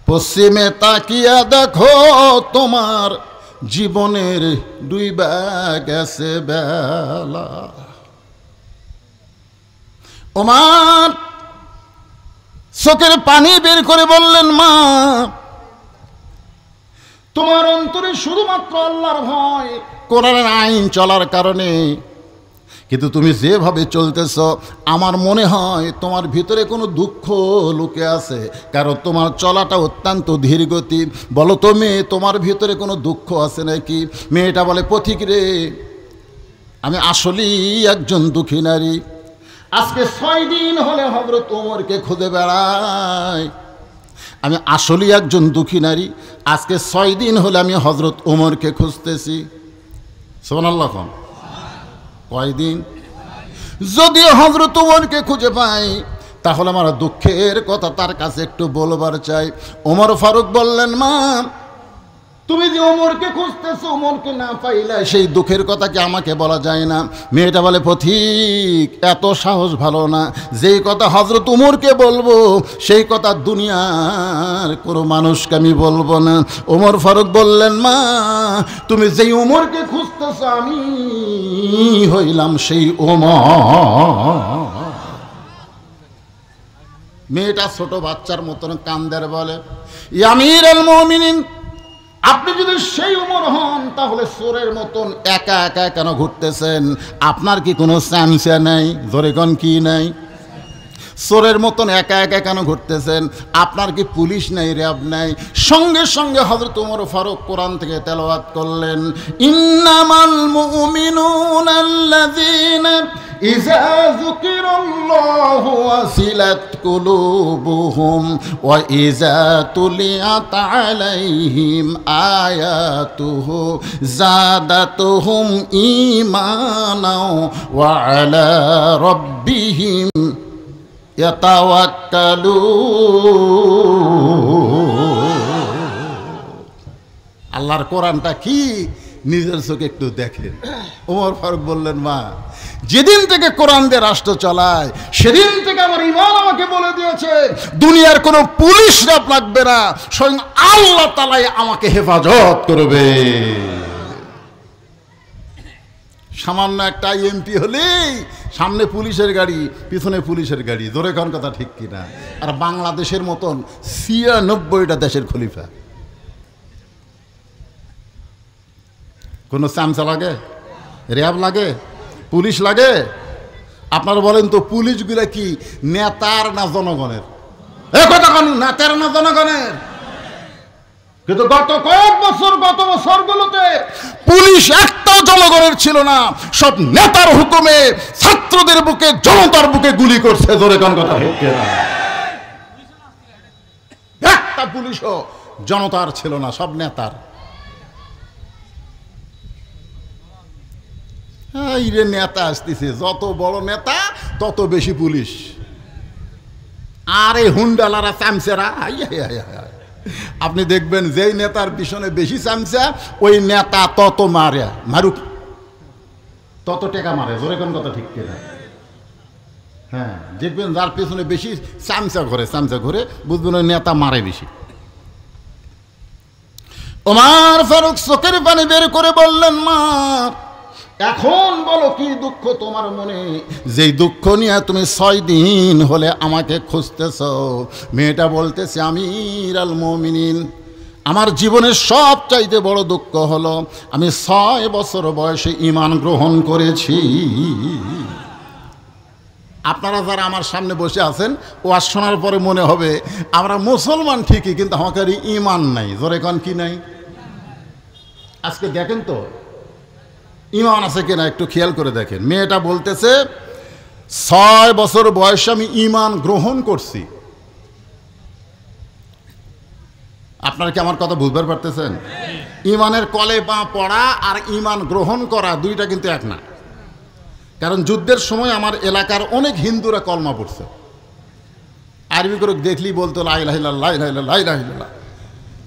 পশ্চিমে তাকিয়া দেখো তোমার জীবনের ডুইবা গেছে বেলা। ওমর চোখের পানি বের করে বললেন মা, তোমার অন্তরে শুধুমাত্র আল্লাহর ভয়, কোরআনের আইন চলার কারণে, কিন্তু তুমি যেভাবে চলতেছ আমার মনে হয় তোমার ভিতরে কোনো দুঃখ লুকে আছে, কারণ তোমার চলাটা অত্যন্ত ধীরগতি। বলো তো মেয়ে, তোমার ভিতরে কোনো দুঃখ আছে নাকি? মেয়েটা বলে পথিক রে, আমি আসলেই একজন দুঃখী নারী। আজকে 6 দিন হলে হযরত ওমরকে খুঁজে বেড়াই। আমি আসলেই একজন দুঃখী নারী, আজকে 6 দিন হলে আমি হযরত ওমরকে খুঁজতেছি। সুবহানাল্লাহ। কয়দিন? যদি হযরত ওমরকে খুঁজে পাই তাহলে আমার দুঃখের কথা তার কাছে একটু বলবার চাই। ওমর ফারুক বললেন মা, তুমি যে ওমরকে খুঁজতেছো, ওমরকে না পাইলে সেই দুঃখের কথা কি আমাকে বলা যায় না? মেয়েটা বলে পথিক এত সাহস ভালো না, যেই কথা হযরত ওমরকে বলবো সেই কথা দুনিয়ার কোনো মানুষকে আমি বলবো না। ওমর ফারুক বললেন মা, তুমি যেই ওমরকে খুঁজতেছো আমি হইলাম সেই ওমর। মেয়েটা ছোট বাচ্চার মতন কান্দের বলে, ইয়া আমিরুল মুমিনিন, আপনি যদি সেই ওমর হন তাহলে চোরের মতন একা একা কেন ঘুরতেছেন? আপনার কি কোনো স্যামসা নাই? জোরে কোন কি নাই? চোরের মতন একা একা কেন ঘুরতেছেন? আপনার কি পুলিশ নেই, র্যাব নেই? সঙ্গে সঙ্গে হযরত ওমর ফারুক কোরআন থেকে তেলাওয়াত করলেন, ইন্নামাল মুমিনুনা আল্লাযীনা ইযা যুকিরাল্লাহু ওয়াসিলাত কুলুবুহুম ওয়া ইযা তুলিয়াত আলাইহিম আয়াতুহু যাদাতুহুম ঈমানাও ওয়া আলা রাব্বিহিম আল্লাহর কোরআনটা কি নিজের চোখে একটু দেখেন। ওমর ফারুক বললেন, মা, যেদিন থেকে কোরআন দিয়ে রাষ্ট্র চালায় সেদিন থেকে আমার ইমান আমাকে বলে দিয়েছে দুনিয়ার কোনো পুলিশ রাপ লাগবে না, স্বয়ং আল্লাহ তাআলাই আমাকে হেফাজত করবে। সামান্য একটা এমপি হলেই সামনে পুলিশের গাড়ি, পিছনে পুলিশের গাড়ি, জোরে কোন কথা ঠিক কিনা? আর বাংলাদেশের মতন ৯৬টা দেশের খলিফা। কোনো চামচা লাগে, র্যাব লাগে, পুলিশ লাগে? আপনারা বলেন তো, পুলিশগুলা কি নেতার না জনগণের? এ কথা কোন নেতার না জনগণের? কিন্তু গত কয়েক বছর, গত বছরগুলোতে পুলিশ একটাও জনগণের ছিল না, সব নেতার হুকুমে ছাত্রদের বুকে, জনতার বুকে গুলি করছে। জোরে কোন কথা ঠিক কিনা? একটা পুলিশও জনতার ছিল না, সব নেতার। এই রে নেতা আসতেছে, যত বড় নেতা তত বেশি পুলিশ। আর এই হুন্ডালারা চামচেরা, আপনি দেখবেন যেই নেতার পিছনে বেশি চামচা ওই নেতা তত মারে, মারুক তত টেকা মারে। জোরে কোন কথা ঠিক কিনা? হ্যাঁ, দেখবেন যার পিছনে বেশি চামচা ঘরে বুঝবেন ওই নেতা মারে বেশি। ওমর ফারুক চোখের পানি বের করে বললেন, মা, এখন বলো কি দুঃখ তোমার মনে, যেই দুঃখ নিয়ে তুমি 6 দিন হলে আমাকে খুঁজতেছ? মেয়েটা বলতেছে, আমির আল মুমিনিন, আমার জীবনের সবচাইতে বড় দুঃখ হলো আমি 6 বছর বয়সে ঈমান গ্রহণ করেছি। আপনারা যারা আমার সামনে বসে আছেন, ওয়াজ শোনার পরে মনে হবে আমরা মুসলমান ঠিকই, কিন্তু আমাদের ঈমান নাই। জোরে কোন কি নাই? আজকে দেখেন তো ঈমান আছে কিনা, একটু খেয়াল করে দেখেন। মেয়েটা বলতেছে 6 বছর বয়সে আমি ঈমান গ্রহণ করছি। আপনারা কি আমার কথা বুঝতে পারতেছেন? ঈমানের কলেমা পড়া আর ঈমান গ্রহণ করা দুইটা কিন্তু এক না। কারণ যুদ্ধের সময় আমার এলাকার অনেক হিন্দুরা কলমা পড়ছে, আরবি করে দেখলেই বলতো লা ইলাহা ইল্লাল্লাহ, লা ইলাহা ইল্লাল্লাহ, লা ইলাহা ইল্লাল্লাহ।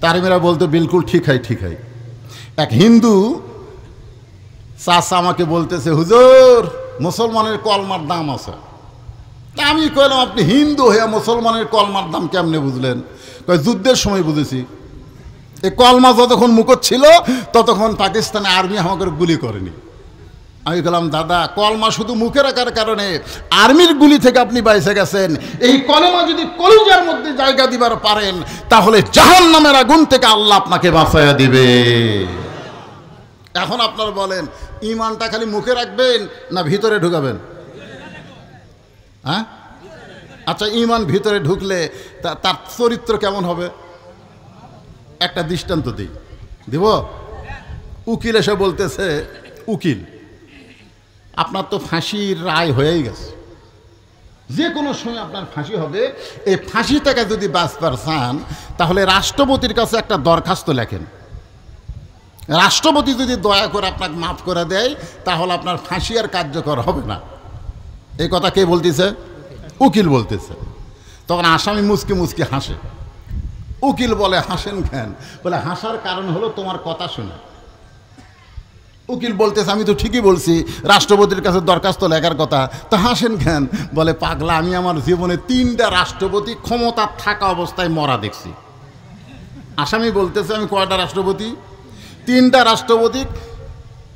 তারমিরা বলতো বিলকুল ঠিক হয়। এক হিন্দু চাচা আমাকে বলতেছে, হুজুর, মুসলমানের কলমার দাম আছে। আমি কইলাম, আপনি হিন্দু হয়ে মুসলমানের কলমার দাম কেমনে বুঝলেন? কয়, যুদ্ধের সময় বুঝেছি। এই কলমা যতক্ষণ মুখত ছিল ততক্ষণ পাকিস্তানে আর্মি আমাকে গুলি করেনি। আমি বললাম, দাদা, কলমা শুধু মুখে রাখার কারণে আর্মির গুলি থেকে আপনি বাইসে গেছেন। এই কলমা যদি কলিজার মধ্যে জায়গা দিবার পারেন তাহলে জাহান্নামের আগুন থেকে আল্লাহ আপনাকে বাঁচাইয়া দিবে। এখন আপনারা বলেন, ঈমানটা খালি মুখে রাখবেন না ভিতরে ঢুকাবেন? হ্যাঁ, আচ্ছা, ঈমান ভিতরে ঢুকলে তার চরিত্র কেমন হবে? একটা দৃষ্টান্ত দিব। উকিল এসে বলতেছে, উকিল, আপনার তো ফাঁসির রায় হয়েই গেছে, যে কোনো সময় আপনার ফাঁসি হবে। এই ফাঁসি থেকে যদি বাঁচবার চান তাহলে রাষ্ট্রপতির কাছে একটা দরখাস্ত লেখেন। রাষ্ট্রপতি যদি দয়া করে আপনাকে মাফ করে দেয় তাহলে আপনার ফাঁসি আর কার্যকর হবে না। এই কথা কে বলতেছে? উকিল বলতেছে। তখন আসামি মুচকি মুচকি হাসে। উকিল বলে, হাসেন কেন? বলে, হাসার কারণ হলো তোমার কথা শুনে। উকিল বলতেছে, আমি তো ঠিকই বলছি, রাষ্ট্রপতির কাছে দরখাস্ত লেখার কথা, তা হাসেন কেন? বলে, পাগলা, আমি আমার জীবনে 3টা রাষ্ট্রপতি ক্ষমতা থাকা অবস্থায় মরা দেখছি। আসামি বলতেছে, আমি কয়টা রাষ্ট্রপতি? 3টা রাষ্ট্রপতি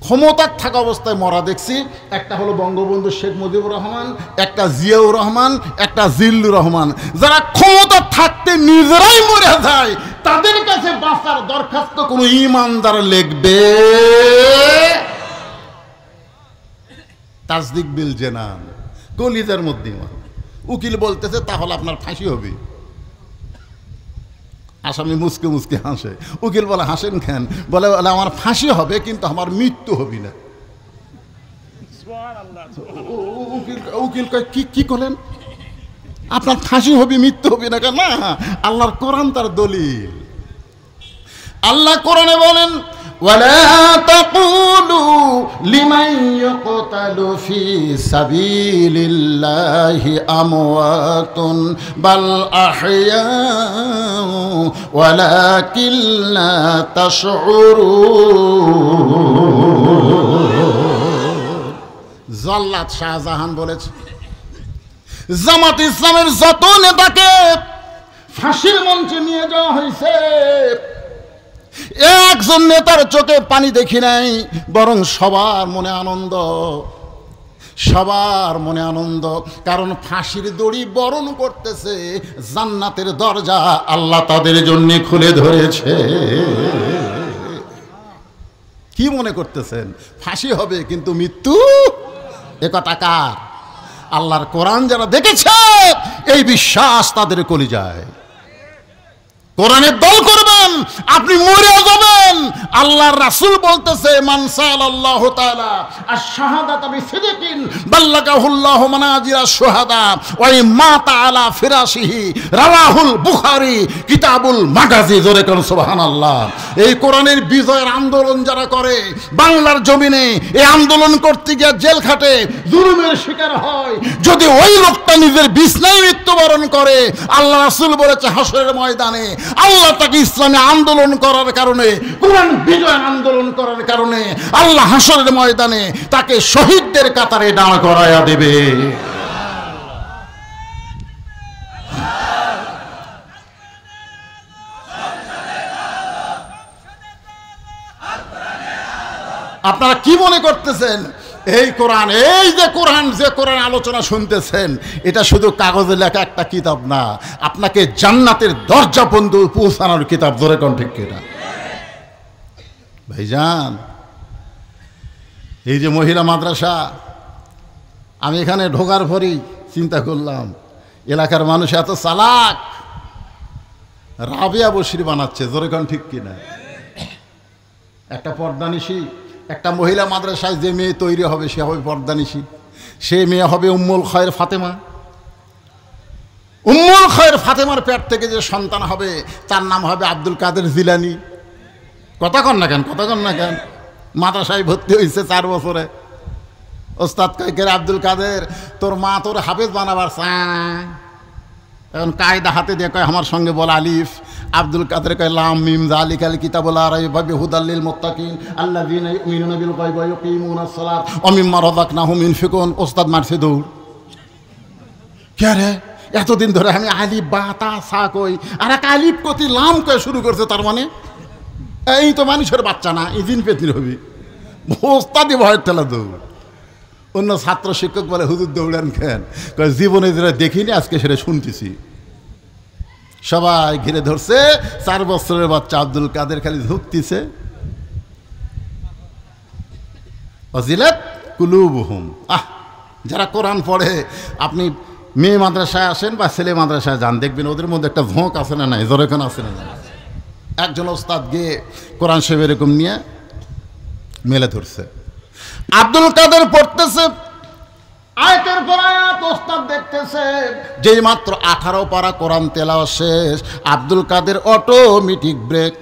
ক্ষমতার থাকা অবস্থায় মরা দেখছি। একটা হলো বঙ্গবন্ধু শেখ মুজিবুর রহমান, একটা জিয়াউর রহমান, একটা জিল্লুর রহমান। যারা ক্ষমতা থাকতে নিজেরাই মরে যায় তাদের কাছে বাঁচার দরখাস্ত কোনো ঈমানদার লিখবে? তাসদিক বিল জানান, কলিজার মধ্যে উকিল বলতেছে তাহলে আপনার ফাঁসি হবে। আসামি মুসকে মুসকে হাসে। উকিল বলে হাসেন কেন? বলে আমার ফাঁসি হবে কিন্তু আমার মৃত্যু হবে না। উকিল কয় কি করলেন? আপনার ফাঁসি হবে মৃত্যু হবে না কেন? না, আল্লাহর কোরআন তার দলিল। আল্লাহ কোরআনে বলেন ওয়ালা তাকুলু লিমান ইয়াকতালু ফি সাবিলিল্লাহি আমওয়াতুন বাল আহইয়াউ ওয়ালাকিন লা তাশউরুন। জল্লাদ শাহজাহান বলেছে জামাত ইসলামের যত নেতাকে ফাঁসির মঞ্চে নিয়ে যাওয়া হয়েছে, একজন নেতার চোখে পানি দেখি নাই, বরং সবার মনে আনন্দ, সবার মনে আনন্দ। কারণ ফাঁসির দড়ি বরণ করতেছে, জান্নাতের দরজা আল্লাহ তাদের জন্য খুলে ধরেছে। কি মনে করতেছেন? ফাঁসি হবে কিন্তু মৃত্যু? এ কথা কার? আল্লাহর কোরআন যারা দেখেছে এই বিশ্বাস তাদের কলিজায়। কোরআনের দল করবেন, আপনি মরে যাবেন। আল্লাহর রাসূল বলতেছে মান সাল্লাল্লাহু তাআলা আশ-শাহাদাতা বিসিদকিন বাল্লাগাহুল্লাহু মানাজিরা শুহাদা ওয়া মাতা আলা ফিরাশিহি রাওয়াহুল বুখারী কিতাবুল মাগাজি। জোরে কোন সুবহানাল্লাহ। এই কোরআনের বিজয়ের আন্দোলন যারা করে বাংলার জমিনে, এই আন্দোলন করতে গিয়ে জেল খাটে, জুলুমের শিকার হয়, যদি ওই লোকটা নিজের বিছনায় মৃত্যুবরণ করে, আল্লাহ রাসূল বলেছে হাসরের ময়দানে আল্লাহ তাকে ইসলামে আন্দোলন করার কারণে, কোরআন বিজয় আন্দোলন করার কারণে আল্লাহ হাসরের ময়দানে তাকে শহীদদের কাতারে দাঁড় করায়া দেবে। আপনারা কি মনে করতেছেন এই কোরআন, এই যে কোরআন আলোচনা শুনতেছেন, এটা শুধু কাগজে লেখা একটা কিতাব না, আপনাকে জান্নাতের দরজা পর্যন্ত পৌঁছানোর কিতাব। জোরে কোন ঠিক কিনা? ভাইজান, এই যে মহিলা মাদ্রাসা, আমি এখানে ঢোকার পরই চিন্তা করলাম এলাকার মানুষ এত চালাক, রাবিয়া বশির বানাচ্ছে। জোরে কোন ঠিক কিনা? একটা পর্দানিশী, একটা মহিলা মাদ্রাসায় যে মেয়ে তৈরি হবে সে হবে পর্দানিশী, সে মেয়ে হবে উম্মুল খয়র ফাতেমা। উম্মুল খয়র ফাতেমার পেট থেকে যে সন্তান হবে তার নাম হবে আব্দুল কাদের জিলানী। কথা কন না কেন? মাদ্রাসায় ভর্তি হয়েছে 4 বছরে। ওস্তাদ কয় আব্দুল কাদের, তোর মা তোর হাফেজ বানাবার চায়। এখন কায়দা হাতে দিয়ে কয় আমার সঙ্গে বল আলিফ। আব্দুল কাদের কয় লাম মিম যালিকাল কিতাবুল লা রাইবা ফিহি হুদাল লিল মুত্তাকিন আল্লাযীনা ইউমিনুনা বিল গায়বি ওয়া ইয়াকিমুনাস সালাত ওয়া মিম্মা রাযাকনাহুম ইউনফিকুন। ওস্তাদ মারছে দৌড়। কে রে? এতদিন ধরে আমি আলিফ বা তা সা কই, আর এক আলিফ কতি লাম কয়ে শুরু করছে। তার মানে এই তো মানুষের বাচ্চা না, এই জিন পেতির হবি। ওস্তাদি ভয়ের ঠেলা দৌড়। অন্য ছাত্র শিক্ষক বলে হুজুর দৌড়ান কেন? কয় জীবনে যেটা দেখিনি আজকে সেটা শুনতেছি। সবাই ঘিরে ধরছে, 4 বছরের বাচ্চা আব্দুল কাদের খালি ঝুঁকতিছে। ওয়াজিলাত কুলুবুহুম। যারা কোরআন পড়ে, আপনি মেয়ে মাদ্রাসায় আসেন বা ছেলে মাদ্রাসায় যান, দেখবেন ওদের মধ্যে একটা ঝোঁক আছে না নাই? জোরেখান আছে না নাই? একজন ওস্তাদ গিয়ে কোরআন শরীফ এরকম নিয়ে মেলে ধরছে, আব্দুল কাদের পড়তেছে, আয়াতের পর আয়াত ওস্তাদ দেখতেছে। যেই মাত্র 18 পারা কোরআন তেলাওয়াত শেষ, আব্দুল কাদের অটোমেটিক ব্রেক।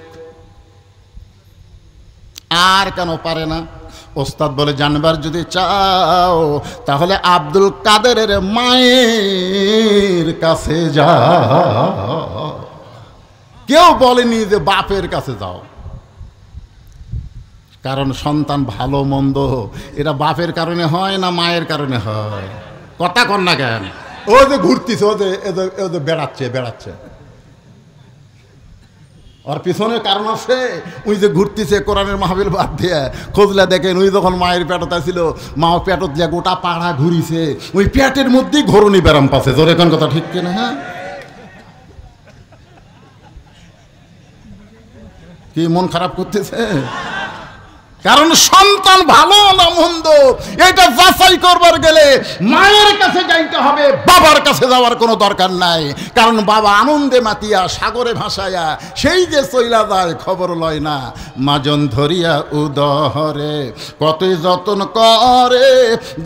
আর কেন পারে না? ওস্তাদ বলে জানবার যদি চাও তাহলে আব্দুল কাদেরের মায়ের কাছে যাও। কেউ বলেনি যে বাপের কাছে যাও, কারণ সন্তান ভালো মন্দ এটা বাপের কারণে হয় না মায়ের কারণে হয়? কথা কন না কেন? ও যে ঘুরতিছে, ও যে বেড়াচ্ছে, ওর পিছনে কারণ আছে। ওই যে ঘুরতিছে কোরআনের মাহফিল বাদ দিয়ে, খোঁজলে দেখেন ওই যখন মায়ের পেটত ছিল, মা পেটত দিয়ে গোটা পাড়া ঘুরিছে, ওই পেটের মধ্যেই ঘরণী ব্যারাম পাচ্ছে। জোরে কোন কথা ঠিক কিনা? হ্যাঁ, কি মন খারাপ করতেছে? কারণ সন্তান ভালো না মন্দ এটা যাচাই করবার গেলে মায়ের কাছে যাইতে হবে, বাবার কাছে যাওয়ার কোনো দরকার নাই। কারণ বাবা আনন্দে মাতিয়া সাগরে ভাসায়া সেই যে চইলা যায় খবর লয় না। মাজন ধরিয়া উদরে কতই যতন করে,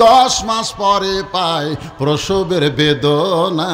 10 মাস পরে পায় প্রসবের বেদনা।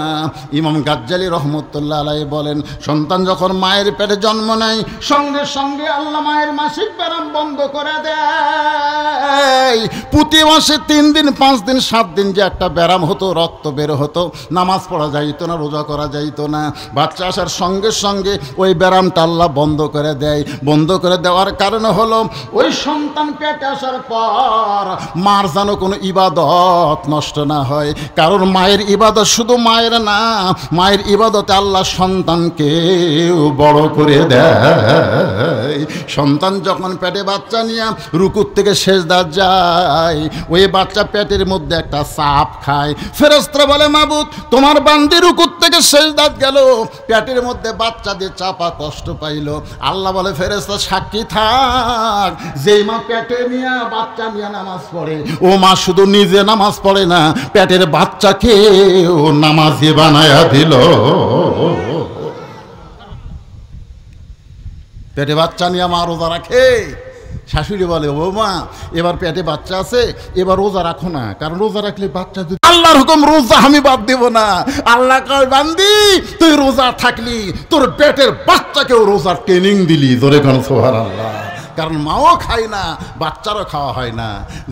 ইমাম গাজ্জালী রহমতুল্লাহ আলাইহি বলেন, সন্তান যখন মায়ের পেটে জন্ম নেয় সঙ্গে সঙ্গে আল্লাহ মায়ের মাসিক ব্যারাম বন্ধ করে দেয়। প্রতি মাসে 3 দিন 5 দিন 7 দিন যে একটা ব্যারাম হতো, রক্ত বের হতো, নামাজ পড়া যাইতো না, রোজা করা যাইতো না। বাচ্চা আসার সঙ্গে সঙ্গে ওই ব্যারামটা আল্লাহ বন্ধ করে দেয়। বন্ধ করে দেওয়ার কারণে হলো ওই সন্তান পেটে আসার পর মার যেন কোনো ইবাদত নষ্ট না হয়। কারণ মায়ের ইবাদত শুধু মায়ের না, মায়ের ইবাদতে আল্লাহ সন্তানকে বড় করে দেয়। সন্তান যখন পেটে বাচ্চা নিয়ে রুকুর থেকে সেজদা যায়, ওই বাচ্চা পেটের মধ্যে একটা চাপ খায়। ফেরেশতারা বলে, মাবুদ তোমার বান্দি রুকুর থেকে সেজদাত গেল, পেটের মধ্যে বাচ্চা দিয়ে চাপা কষ্ট পাইল। আল্লাহ বলে, ফেরেশতা সাক্ষী থাক, যেই মা পেটে নিয়ে বাচ্চা নিয়ে নামাজ পড়ে ও মা শুধু নিজে নামাজ পড়ে না, পেটের বাচ্চাকে ও নামাজি বানায়া দিল। পেটে বাচ্চা নিয়ে মা রোজা রাখে, শাশুড়ি বলে, ও মা এবার পেটে বাচ্চা আছে, এবার রোজা রাখো না, কারণ রোজা রাখলে বাচ্চা যদি, আল্লাহর হুকুম রোজা আমি বাদ দেব না। আল্লাহ কয়, বান্দি তুই রোজা থাকলি, তোর পেটের বাচ্চাকেও রোজার ট্রেনিং দিলি। জোরে কোন সুবহানাল্লাহ। কারণ মাও খায় না, বাচ্চারও খাওয়া হয় না।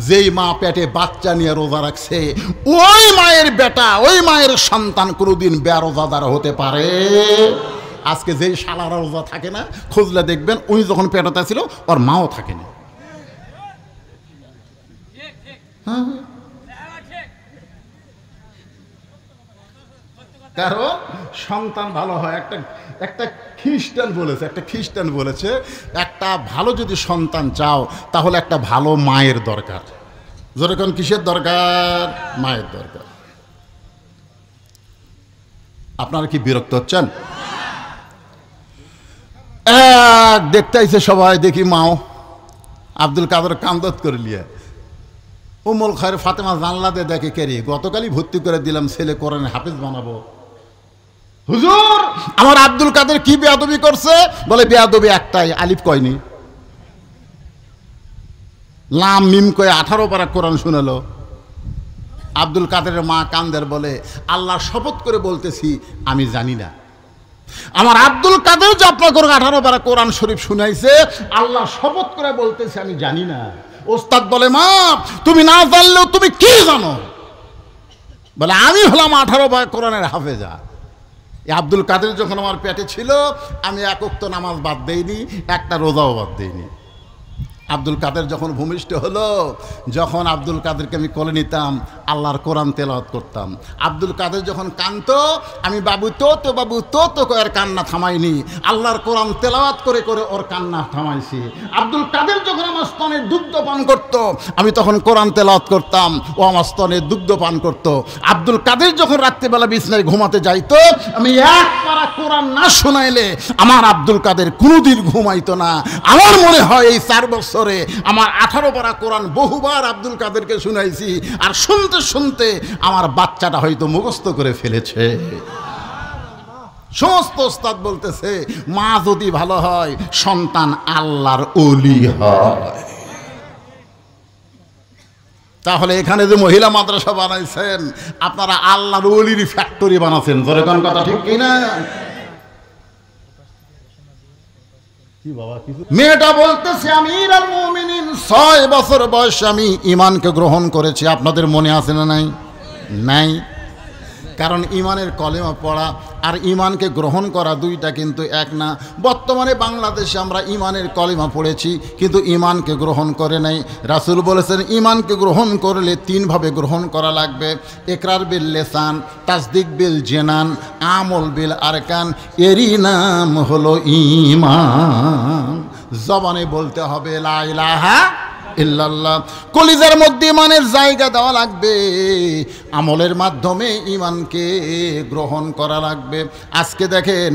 যেই মা পেটে বাচ্চা নিয়ে রোজা রাখছে ওই মায়ের বেটা, ওই মায়ের সন্তান কোনোদিন বেরোজাদার হতে পারে। আজকে যেই শালারা রোজা থাকে না, খুঁজলে দেখবেন উনি যখন পেটাতে ছিল ওর মাও থাকে না। কারণ সন্তান ভালো হয়। একটা খ্রিস্টান বলেছে একটা ভালো যদি সন্তান চাও তাহলে একটা ভালো মায়ের দরকার। যেরকম কিসের দরকার? মায়ের দরকার। আপনারা কি বিরক্ত হচ্ছেন? দেখতে আইছে সবাই, দেখি মাও আব্দুল কাদের কান্দত করে লিয়ে উম্মুল খায়ের ফাতেমা জানলা দিয়ে দেখে, কেরি গতকালই ভর্তি করে দিলাম, ছেলে কোরআনে হাফেজ বানাবো। হুজুর আমার আব্দুল কাদের কি বেয়াদবি করছে? বলে বেয়াদবি একটাই, আলিফ কয়নি, লাম মিম কয়ে 18 পারা কোরআন শুনালো। আব্দুল কাদের মা কান্দের, বলে আল্লাহর শপথ করে বলতেছি আমি জানি না। আমার আব্দুল কাদের যে আপনাকে 18 পারা কোরআন শরীফ শুনাইছে, আল্লাহ শপথ করে বলতেছে আমি জানি না। ওস্তাদ বলে, মা তুমি না জানলেও তুমি কি জানো? বলে আমি হলাম 18 পারা কোরআনের হাফেজা। আব্দুল কাদের যখন আমার পেটে ছিল আমি এক ওয়াক্ত নামাজ বাদ দেইনি, একটা রোজাও বাদ দেইনি। আব্দুল কাদের যখন ভূমিষ্ঠ হলো, যখন আব্দুল কাদেরকে আমি কোলে নিতাম, আল্লাহর কোরআন তেলাওয়াত করতাম। আব্দুল কাদের যখন কাঁদতো, আমি বাবু তো এর কান্না থামাইনি, আল্লাহর কোরআন তেলাওয়াত করে করে ওর কান্না থামাইছি। আব্দুল কাদের যখন আমার স্তনে দুগ্ধ পান করতো, আমি তখন কোরআন তেলাওয়াত করতাম, ও আমার স্তনে দুগ্ধ পান করতো। আব্দুল কাদের যখন রাত্রিবেলা বিছানায় ঘুমাতে যাইতো, আমি এক পারা কোরআন না শোনাইলে আমার আব্দুল কাদের কোনোদিন ঘুমাইতো না। আমার মনে হয় এই 4 বছরে আমার 18 পারা কোরআন বহুবার আব্দুল কাদেরকে শুনাইছি, আর শুনতে শুনতে আমার বাচ্চাটা হয়তো মুখস্থ করে ফেলেছে। সমস্ত ওস্তাদ বলতেছে মা যদি ভালো হয় সন্তান আল্লাহর ওলি হয়। তাহলে এখানে যে মহিলা মাদ্রাসা বানাইছেন, আপনারা আল্লাহর ওলির ফ্যাক্টরি বানাচ্ছেন। জোরে কোন কথা ঠিক কিনা? মেয়েটা বলতেছে আমিরুল মুমিনিন 6 বছর বয়সে আমি ঈমানকে গ্রহণ করেছি। আপনাদের মনে আছে না? নাই। কারণ ঈমানের কলেমা পড়া আর ঈমানকে গ্রহণ করা দুইটা কিন্তু এক না। বর্তমানে বাংলাদেশে আমরা ঈমানের কলেমা পড়েছি কিন্তু ঈমানকে গ্রহণ করে নাই। রাসূল বলেছেন ঈমানকে গ্রহণ করলে 3 ভাবে গ্রহণ করা লাগবে: ইকরার বিল লিসান, তাসদিক বিল জিনান, আমল বিল আরকান। এরই নাম হলো ঈমান। জবানে বলতে হবে লা ইলাহা ইল্লাল্লাহ, কলিজার মধ্যে ঈমানের জায়গা দেওয়া লাগবে, আমলের মাধ্যমে ঈমানকে গ্রহণ করা লাগবে। আজকে দেখেন